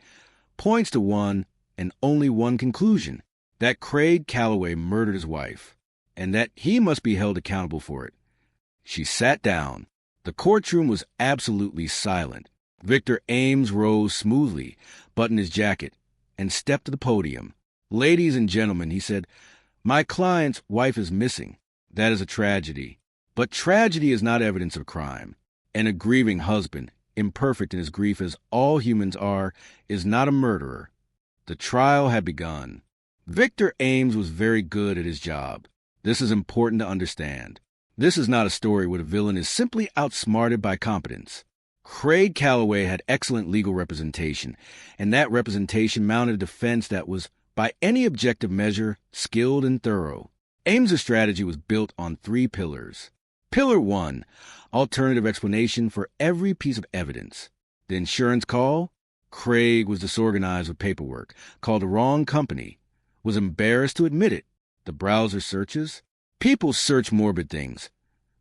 points to one and only one conclusion, that Craig Calloway murdered his wife, and that he must be held accountable for it. She sat down. The courtroom was absolutely silent. Victor Ames rose smoothly, buttoned his jacket, and stepped to the podium. Ladies and gentlemen, he said, my client's wife is missing. That is a tragedy. But tragedy is not evidence of crime. And a grieving husband, imperfect in his grief as all humans are, is not a murderer. The trial had begun. Victor Ames was very good at his job. This is important to understand. This is not a story where the villain is simply outsmarted by competence. Craig Calloway had excellent legal representation, and that representation mounted a defense that was, by any objective measure, skilled and thorough. Ames's strategy was built on 3 pillars. Pillar 1, alternative explanation for every piece of evidence. The insurance call, Craig was disorganized with paperwork, called the wrong company, was embarrassed to admit it. The browser searches, people search morbid things.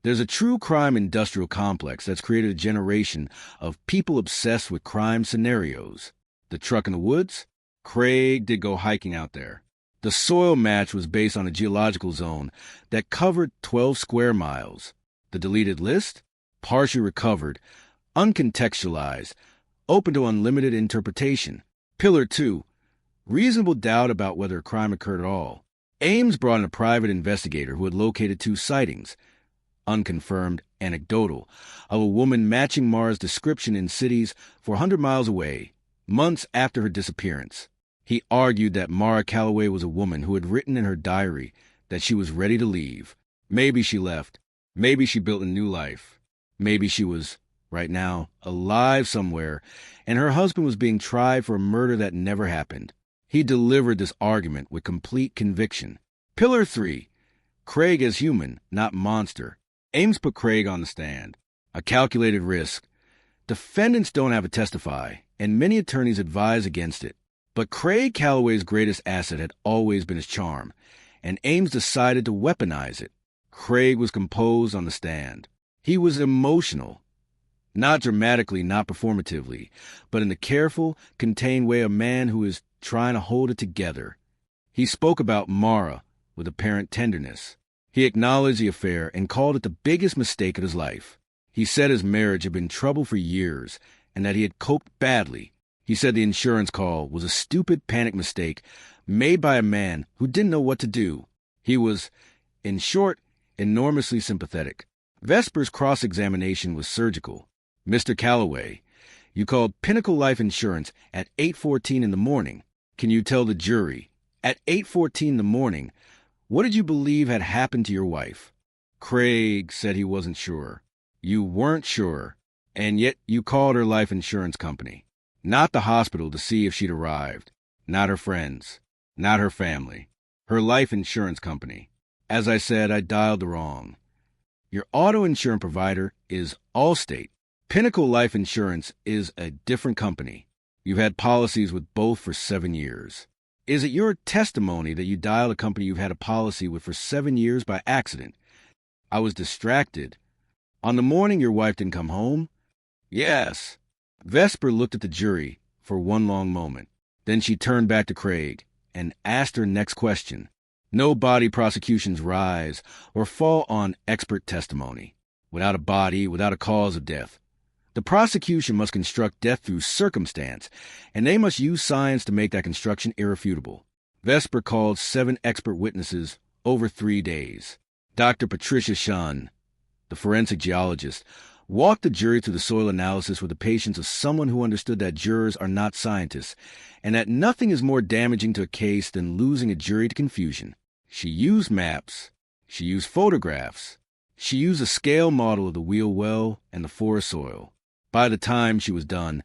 There's a true crime industrial complex that's created a generation of people obsessed with crime scenarios. The truck in the woods, Craig did go hiking out there. The soil match was based on a geological zone that covered 12 square miles. The deleted list, partially recovered, uncontextualized, open to unlimited interpretation. Pillar 2, reasonable doubt about whether a crime occurred at all. Ames brought in a private investigator who had located 2 sightings, unconfirmed, anecdotal, of a woman matching Mara's description in cities 400 miles away, months after her disappearance. He argued that Mara Calloway was a woman who had written in her diary that she was ready to leave. Maybe she left. Maybe she built a new life. Maybe she was, right now, alive somewhere, and her husband was being tried for a murder that never happened. He delivered this argument with complete conviction. Pillar 3, Craig as human, not monster. Ames put Craig on the stand. A calculated risk. Defendants don't have to testify, and many attorneys advise against it. But Craig Calloway's greatest asset had always been his charm, and Ames decided to weaponize it. Craig was composed on the stand. He was emotional. Not dramatically, not performatively, but in the careful, contained way of a man who is trying to hold it together. He spoke about Mara with apparent tenderness. He acknowledged the affair and called it the biggest mistake of his life. He said his marriage had been trouble for years and that he had coped badly. He said the insurance call was a stupid panic mistake made by a man who didn't know what to do. He was, in short, enormously sympathetic. Vesper's cross-examination was surgical. Mr. Calloway, you called Pinnacle Life Insurance at 8:14 in the morning. Can you tell the jury, at 8:14 in the morning, what did you believe had happened to your wife? Craig said he wasn't sure. You weren't sure, and yet you called her life insurance company. Not the hospital to see if she'd arrived. Not her friends. Not her family. Her life insurance company. As I said, I dialed the wrong. Your auto insurance provider is Allstate. Pinnacle Life Insurance is a different company. You've had policies with both for 7 years. Is it your testimony that you dialed a company you've had a policy with for 7 years by accident? I was distracted. On the morning your wife didn't come home? Yes. Vesper looked at the jury for one long moment. Then she turned back to Craig and asked her next question. No body prosecutions rise or fall on expert testimony. Without a body, without a cause of death. The prosecution must construct death through circumstance, and they must use science to make that construction irrefutable. Vesper called 7 expert witnesses over 3 days. Dr. Patricia Shunn, the forensic geologist, walked the jury through the soil analysis with the patience of someone who understood that jurors are not scientists, and that nothing is more damaging to a case than losing a jury to confusion. She used maps. She used photographs. She used a scale model of the wheel well and the forest soil. By the time she was done,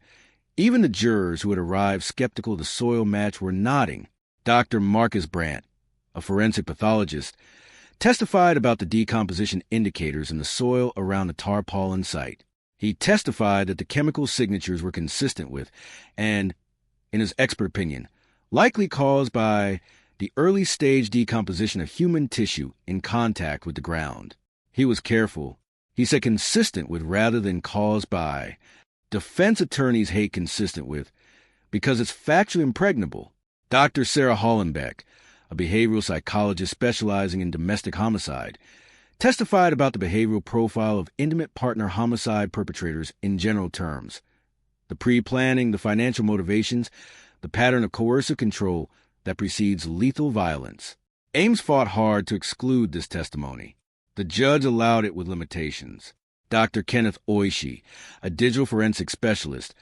even the jurors who had arrived skeptical of the soil match were nodding. Dr. Marcus Brandt, a forensic pathologist, testified about the decomposition indicators in the soil around the tarpaulin site. He testified that the chemical signatures were consistent with, and, in his expert opinion, likely caused by the early-stage decomposition of human tissue in contact with the ground. He was careful. He said consistent with rather than caused by. Defense attorneys hate consistent with because it's factually impregnable. Dr. Sarah Hollenbeck, a behavioral psychologist specializing in domestic homicide, testified about the behavioral profile of intimate partner homicide perpetrators in general terms. The pre-planning, the financial motivations, the pattern of coercive control that precedes lethal violence. Ames fought hard to exclude this testimony. The judge allowed it with limitations. Dr. Kenneth Oishi, a digital forensic specialist,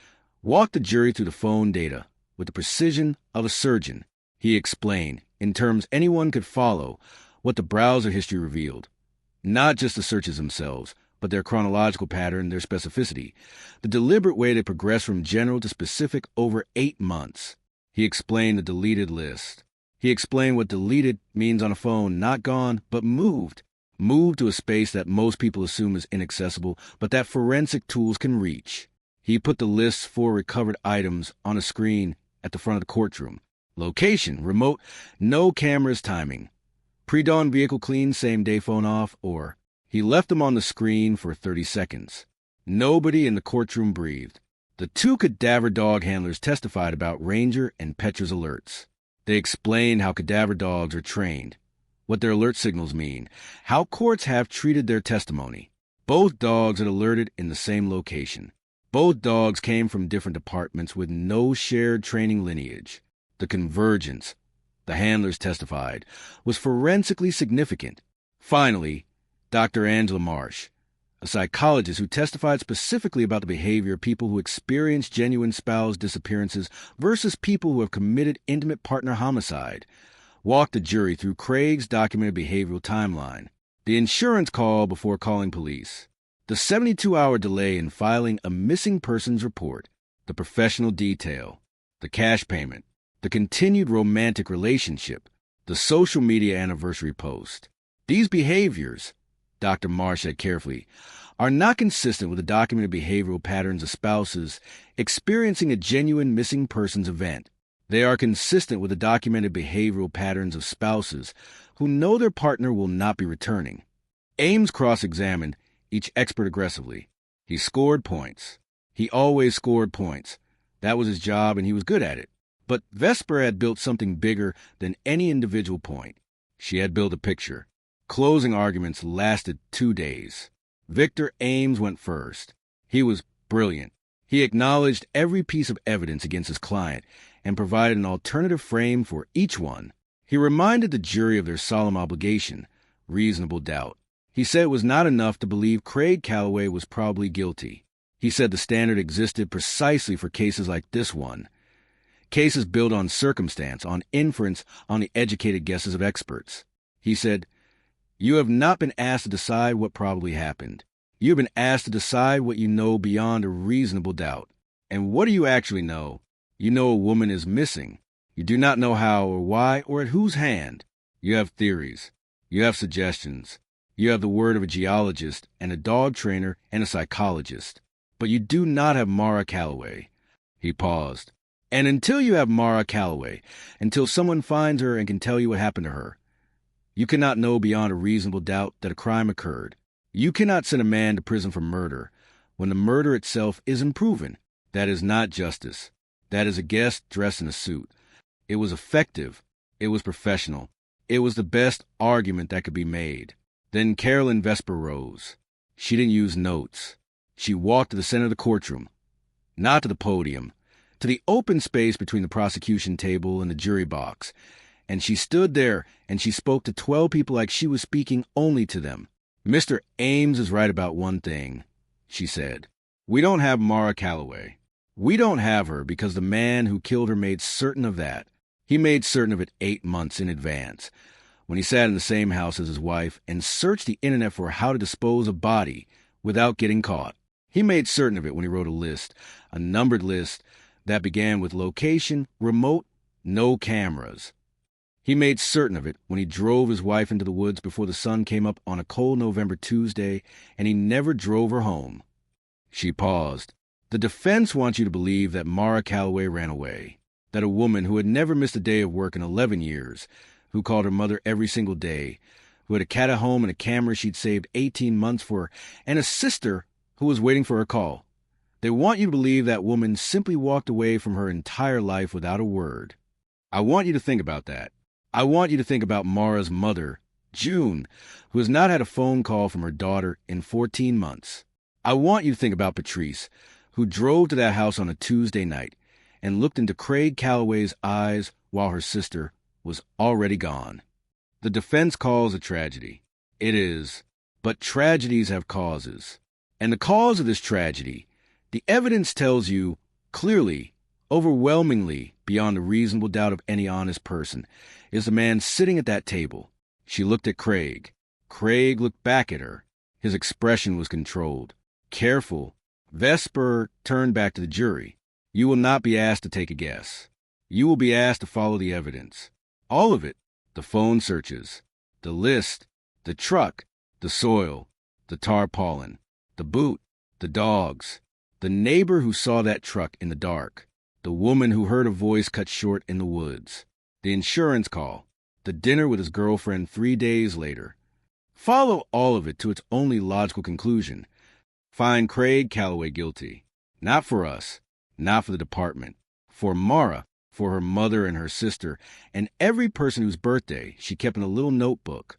walked the jury through the phone data with the precision of a surgeon. He explained, in terms anyone could follow, what the browser history revealed. Not just the searches themselves, but their chronological pattern, their specificity, the deliberate way they progressed from general to specific over 8 months. He explained the deleted list. He explained what deleted means on a phone, not gone, but moved. Moved to a space that most people assume is inaccessible, but that forensic tools can reach. He put the lists for recovered items on a screen at the front of the courtroom. Location, remote, no cameras timing. Pre-dawn vehicle clean, same-day phone off, or he left them on the screen for 30 seconds. Nobody in the courtroom breathed. The 2 cadaver dog handlers testified about Ranger and Petra's alerts. They explained how cadaver dogs are trained, what their alert signals mean, how courts have treated their testimony. Both dogs had alerted in the same location. Both dogs came from different departments with no shared training lineage. The convergence, the handlers testified, was forensically significant. Finally, Dr. Angela Marsh, a psychologist who testified specifically about the behavior of people who experience genuine spouse disappearances versus people who have committed intimate partner homicide, walked the jury through Craig's documented behavioral timeline, the insurance call before calling police, the 72-hour delay in filing a missing persons report, the professional detail, the cash payment, the continued romantic relationship, the social media anniversary post. These behaviors, Dr. Marsh said carefully, are not consistent with the documented behavioral patterns of spouses experiencing a genuine missing persons event. They are consistent with the documented behavioral patterns of spouses who know their partner will not be returning. Ames cross-examined each expert aggressively. He scored points. He always scored points. That was his job, and he was good at it. But Vesper had built something bigger than any individual point. She had built a picture. Closing arguments lasted 2 days. Victor Ames went first. He was brilliant. He acknowledged every piece of evidence against his client and provided an alternative frame for each one. He reminded the jury of their solemn obligation, reasonable doubt. He said it was not enough to believe Craig Calloway was probably guilty. He said the standard existed precisely for cases like this one. Cases built on circumstance, on inference, on the educated guesses of experts. He said, "You have not been asked to decide what probably happened. You have been asked to decide what you know beyond a reasonable doubt. And what do you actually know? You know a woman is missing. You do not know how or why or at whose hand. You have theories. You have suggestions. You have the word of a geologist and a dog trainer and a psychologist. But you do not have Mara Calloway." He paused. "And until you have Mara Calloway, until someone finds her and can tell you what happened to her, you cannot know beyond a reasonable doubt that a crime occurred. You cannot send a man to prison for murder when the murder itself isn't proven. That is not justice. That is a guest dressed in a suit. It was effective. It was professional. It was the best argument that could be made." Then Carolyn Vesper rose. She didn't use notes. She walked to the center of the courtroom, not to the podium, to the open space between the prosecution table and the jury box. And she stood there and she spoke to 12 people like she was speaking only to them. "Mr. Ames is right about one thing," she said. "We don't have Mara Calloway. We don't have her because the man who killed her made certain of that. He made certain of it 8 months in advance, when he sat in the same house as his wife and searched the internet for how to dispose a body without getting caught. He made certain of it when he wrote a list, a numbered list that began with location, remote, no cameras. He made certain of it when he drove his wife into the woods before the sun came up on a cold November Tuesday, and he never drove her home." She paused. "The defense wants you to believe that Mara Calloway ran away, that a woman who had never missed a day of work in 11 years, who called her mother every single day, who had a cat at home and a camera she'd saved 18 months for, and a sister who was waiting for her call. They want you to believe that woman simply walked away from her entire life without a word. I want you to think about that. I want you to think about Mara's mother, June, who has not had a phone call from her daughter in 14 months. I want you to think about Patrice, who drove to that house on a Tuesday night and looked into Craig Calloway's eyes while her sister was already gone. The defense calls a tragedy. It is. But tragedies have causes. And the cause of this tragedy, the evidence tells you clearly, overwhelmingly, beyond a reasonable doubt of any honest person, is the man sitting at that table. She looked at Craig. Craig looked back at her. His expression was controlled. Careful. Vesper turned back to the jury. You will not be asked to take a guess. You will be asked to follow the evidence. All of it. The phone searches, the list, the truck, the soil, the tarpaulin, the boot, the dogs, the neighbor who saw that truck in the dark, the woman who heard a voice cut short in the woods, the insurance call, the dinner with his girlfriend 3 days later. Follow all of it to its only logical conclusion. Find Craig Calloway guilty. Not for us, not for the department, for Mara, for her mother and her sister, and every person whose birthday she kept in a little notebook.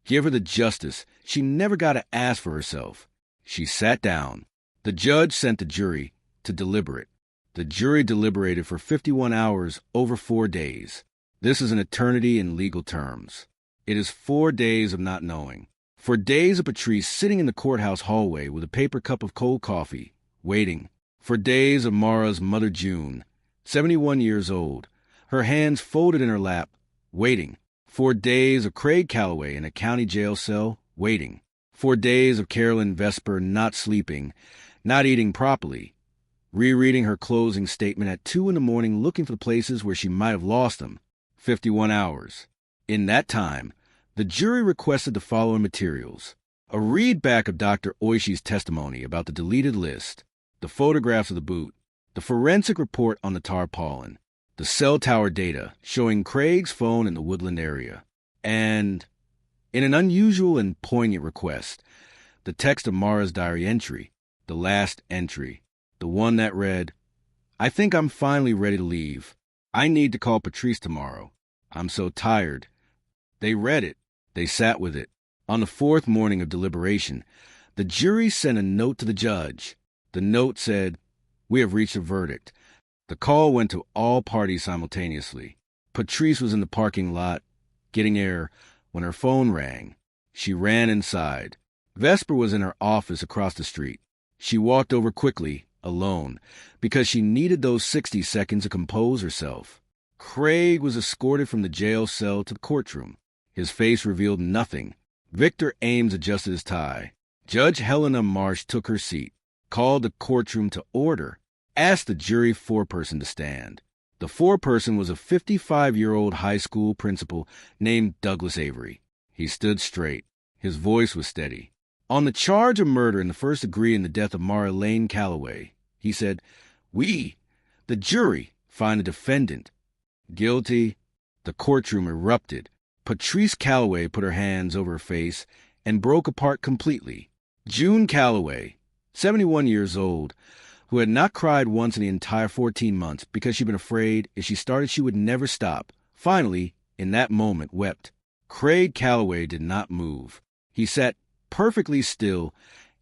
Give her the justice she never got to ask for herself. She sat down. The judge sent the jury to deliberate. The jury deliberated for 51 hours over 4 days. This is an eternity in legal terms. It is 4 days of not knowing. For days of Patrice sitting in the courthouse hallway with a paper cup of cold coffee, waiting. For days of Mara's mother June, 71 years old, her hands folded in her lap, waiting. 4 days of Craig Calloway in a county jail cell, waiting. 4 days of Carolyn Vesper not sleeping, not eating properly, rereading her closing statement at 2 a.m, looking for the places where she might have lost them. 51 hours. In that time, the jury requested the following materials: a readback of Dr. Oishi's testimony about the deleted list, the photographs of the boot, the forensic report on the tarpaulin, the cell tower data showing Craig's phone in the Woodland area, and, in an unusual and poignant request, the text of Mara's diary entry, The last entry. The one that read, "I think I'm finally ready to leave. I need to call Patrice tomorrow. I'm so tired." They read it. They sat with it. On the fourth morning of deliberation, the jury sent a note to the judge. The note said, "We have reached a verdict." The call went to all parties simultaneously. Patrice was in the parking lot, getting air, when her phone rang. She ran inside. Vesper was in her office across the street. She walked over quickly, alone, because she needed those 60 seconds to compose herself. Craig was escorted from the jail cell to the courtroom. His face revealed nothing. Victor Ames adjusted his tie. Judge Helena Marsh took her seat, called the courtroom to order, asked the jury foreperson to stand. The foreperson was a 55-year-old high school principal named Douglas Avery. He stood straight. His voice was steady. On the charge of murder in the first degree in the death of Mara Calloway, he said, "We, the jury, find the defendant guilty." The courtroom erupted. Patrice Calloway put her hands over her face and broke apart completely. June Calloway, 71 years old, who had not cried once in the entire 14 months because she'd been afraid if she started she would never stop, finally, in that moment, wept. Craig Calloway did not move. He sat perfectly still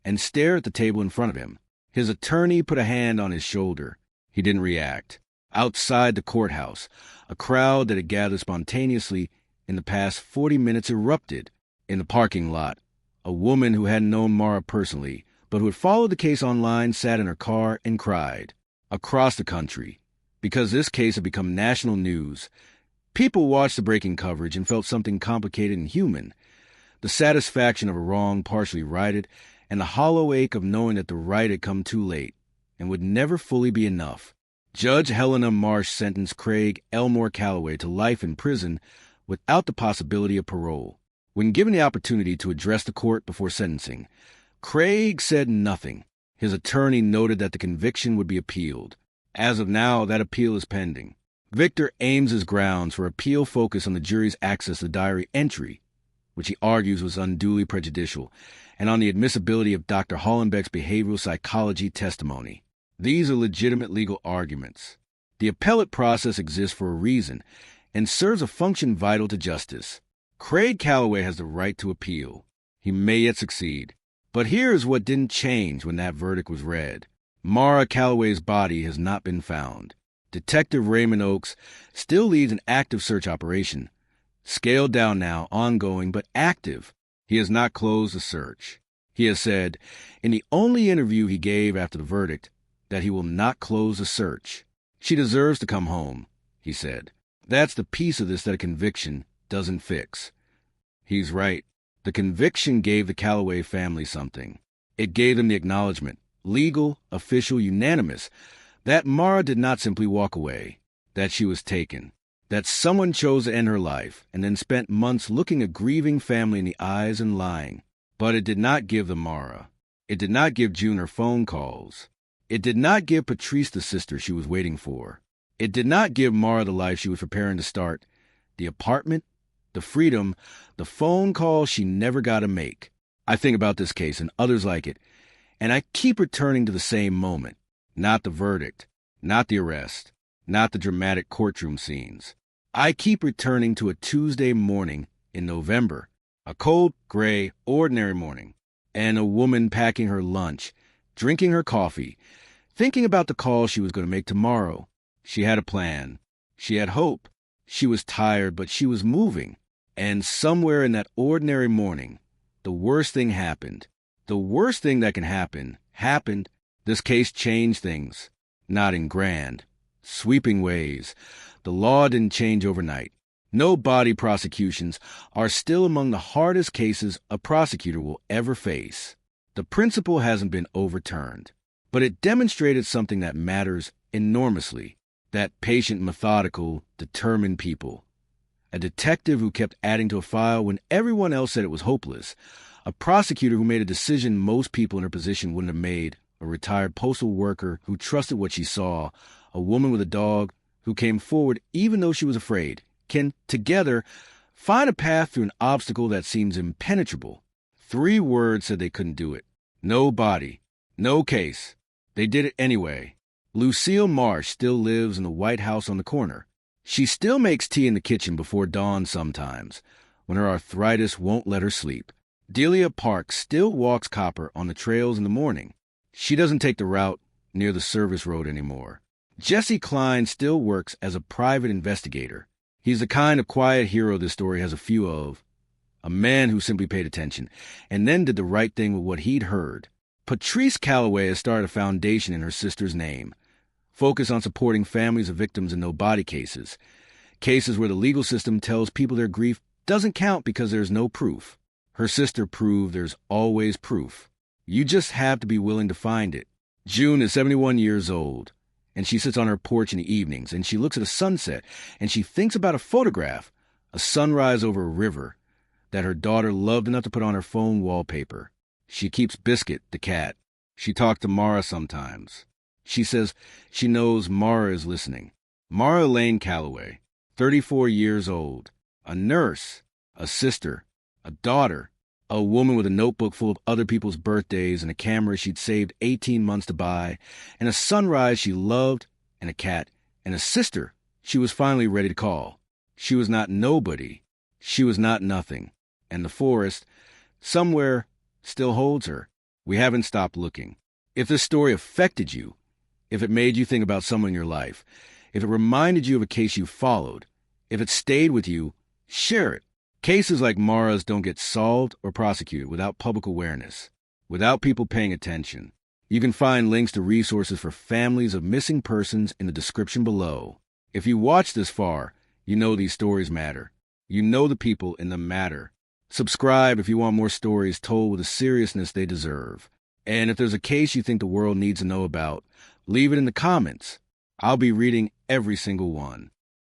and stared at the table in front of him. His attorney put a hand on his shoulder. He didn't react. Outside the courthouse, a crowd that had gathered spontaneously in the past 40 minutes erupted. In the parking lot, a woman who hadn't known Mara personally, but who had followed the case online, sat in her car and cried. Across the country, because this case had become national news, people watched the breaking coverage and felt something complicated and human. The satisfaction of a wrong partially righted, and the hollow ache of knowing that the right had come too late and would never fully be enough. Judge Helena Marsh sentenced Craig Elmore Calloway to life in prison without the possibility of parole. When given the opportunity to address the court before sentencing, Craig said nothing. His attorney noted that the conviction would be appealed. As of now, that appeal is pending. Victor Ames's grounds for appeal focus on the jury's access to diary entry, which he argues was unduly prejudicial, and on the admissibility of Dr. Hollenbeck's behavioral psychology testimony. These are legitimate legal arguments. The appellate process exists for a reason and serves a function vital to justice. Craig Calloway has the right to appeal. He may yet succeed. But here is what didn't change when that verdict was read. Mara Calloway's body has not been found. Detective Raymond Oakes still leads an active search operation. Scaled down now, ongoing, but active. He has not closed the search. He has said, in the only interview he gave after the verdict, that he will not close the search. "She deserves to come home," he said. That's the piece of this that a conviction doesn't fix. He's right. The conviction gave the Calloway family something. It gave them the acknowledgement, legal, official, unanimous, that Mara did not simply walk away, that she was taken, that someone chose to end her life and then spent months looking a grieving family in the eyes and lying. But it did not give them Mara. It did not give June her phone calls. It did not give Patrice the sister she was waiting for. It did not give Mara the life she was preparing to start, the apartment, the freedom, the phone call she never got to make. I think about this case and others like it, and I keep returning to the same moment. Not the verdict, not the arrest, not the dramatic courtroom scenes. I keep returning to a Tuesday morning in November, a cold, gray, ordinary morning, and a woman packing her lunch, drinking her coffee, thinking about the call she was going to make tomorrow. She had a plan. She had hope. She was tired, but she was moving. And somewhere in that ordinary morning, the worst thing happened. The worst thing that can happen, happened. This case changed things. Not in grand, sweeping ways. The law didn't change overnight. No body prosecutions are still among the hardest cases a prosecutor will ever face. The principle hasn't been overturned, but it demonstrated something that matters enormously. That patient, methodical, determined people. A detective who kept adding to a file when everyone else said it was hopeless. A prosecutor who made a decision most people in her position wouldn't have made. A retired postal worker who trusted what she saw. A woman with a dog who came forward even though she was afraid. Can, together, find a path through an obstacle that seems impenetrable. 3 words said they couldn't do it. No body, No case. They did it anyway. Lucille Marsh still lives in the White House on the corner. She still makes tea in the kitchen before dawn sometimes, when her arthritis won't let her sleep. Delia Park still walks copper on the trails in the morning. She doesn't take the route near the service road anymore. Jesse Klein still works as a private investigator. He's the kind of quiet hero this story has a few of. A man who simply paid attention, and then did the right thing with what he'd heard. Patrice Calloway has started a foundation in her sister's name, focused on supporting families of victims in no-body cases. Cases where the legal system tells people their grief doesn't count because there's no proof. Her sister proved there's always proof. You just have to be willing to find it. June is 71 years old, and she sits on her porch in the evenings, and she looks at a sunset, and she thinks about a photograph, a sunrise over a river, that her daughter loved enough to put on her phone wallpaper. She keeps Biscuit, the cat. She talks to Mara sometimes. She says she knows Mara is listening. Mara Lane Calloway, 34 years old, a nurse, a sister, a daughter, a woman with a notebook full of other people's birthdays and a camera she'd saved 18 months to buy, and a sunrise she loved, and a cat, and a sister she was finally ready to call. She was not nobody. She was not nothing. And the forest, somewhere, still holds her. We haven't stopped looking. If this story affected you, if it made you think about someone in your life, if it reminded you of a case you followed, if it stayed with you, share it. Cases like Mara's don't get solved or prosecuted without public awareness, without people paying attention. You can find links to resources for families of missing persons in the description below. If you watched this far, you know these stories matter. You know the people in them matter. Subscribe if you want more stories told with the seriousness they deserve. And if there's a case you think the world needs to know about, leave it in the comments. I'll be reading every single one.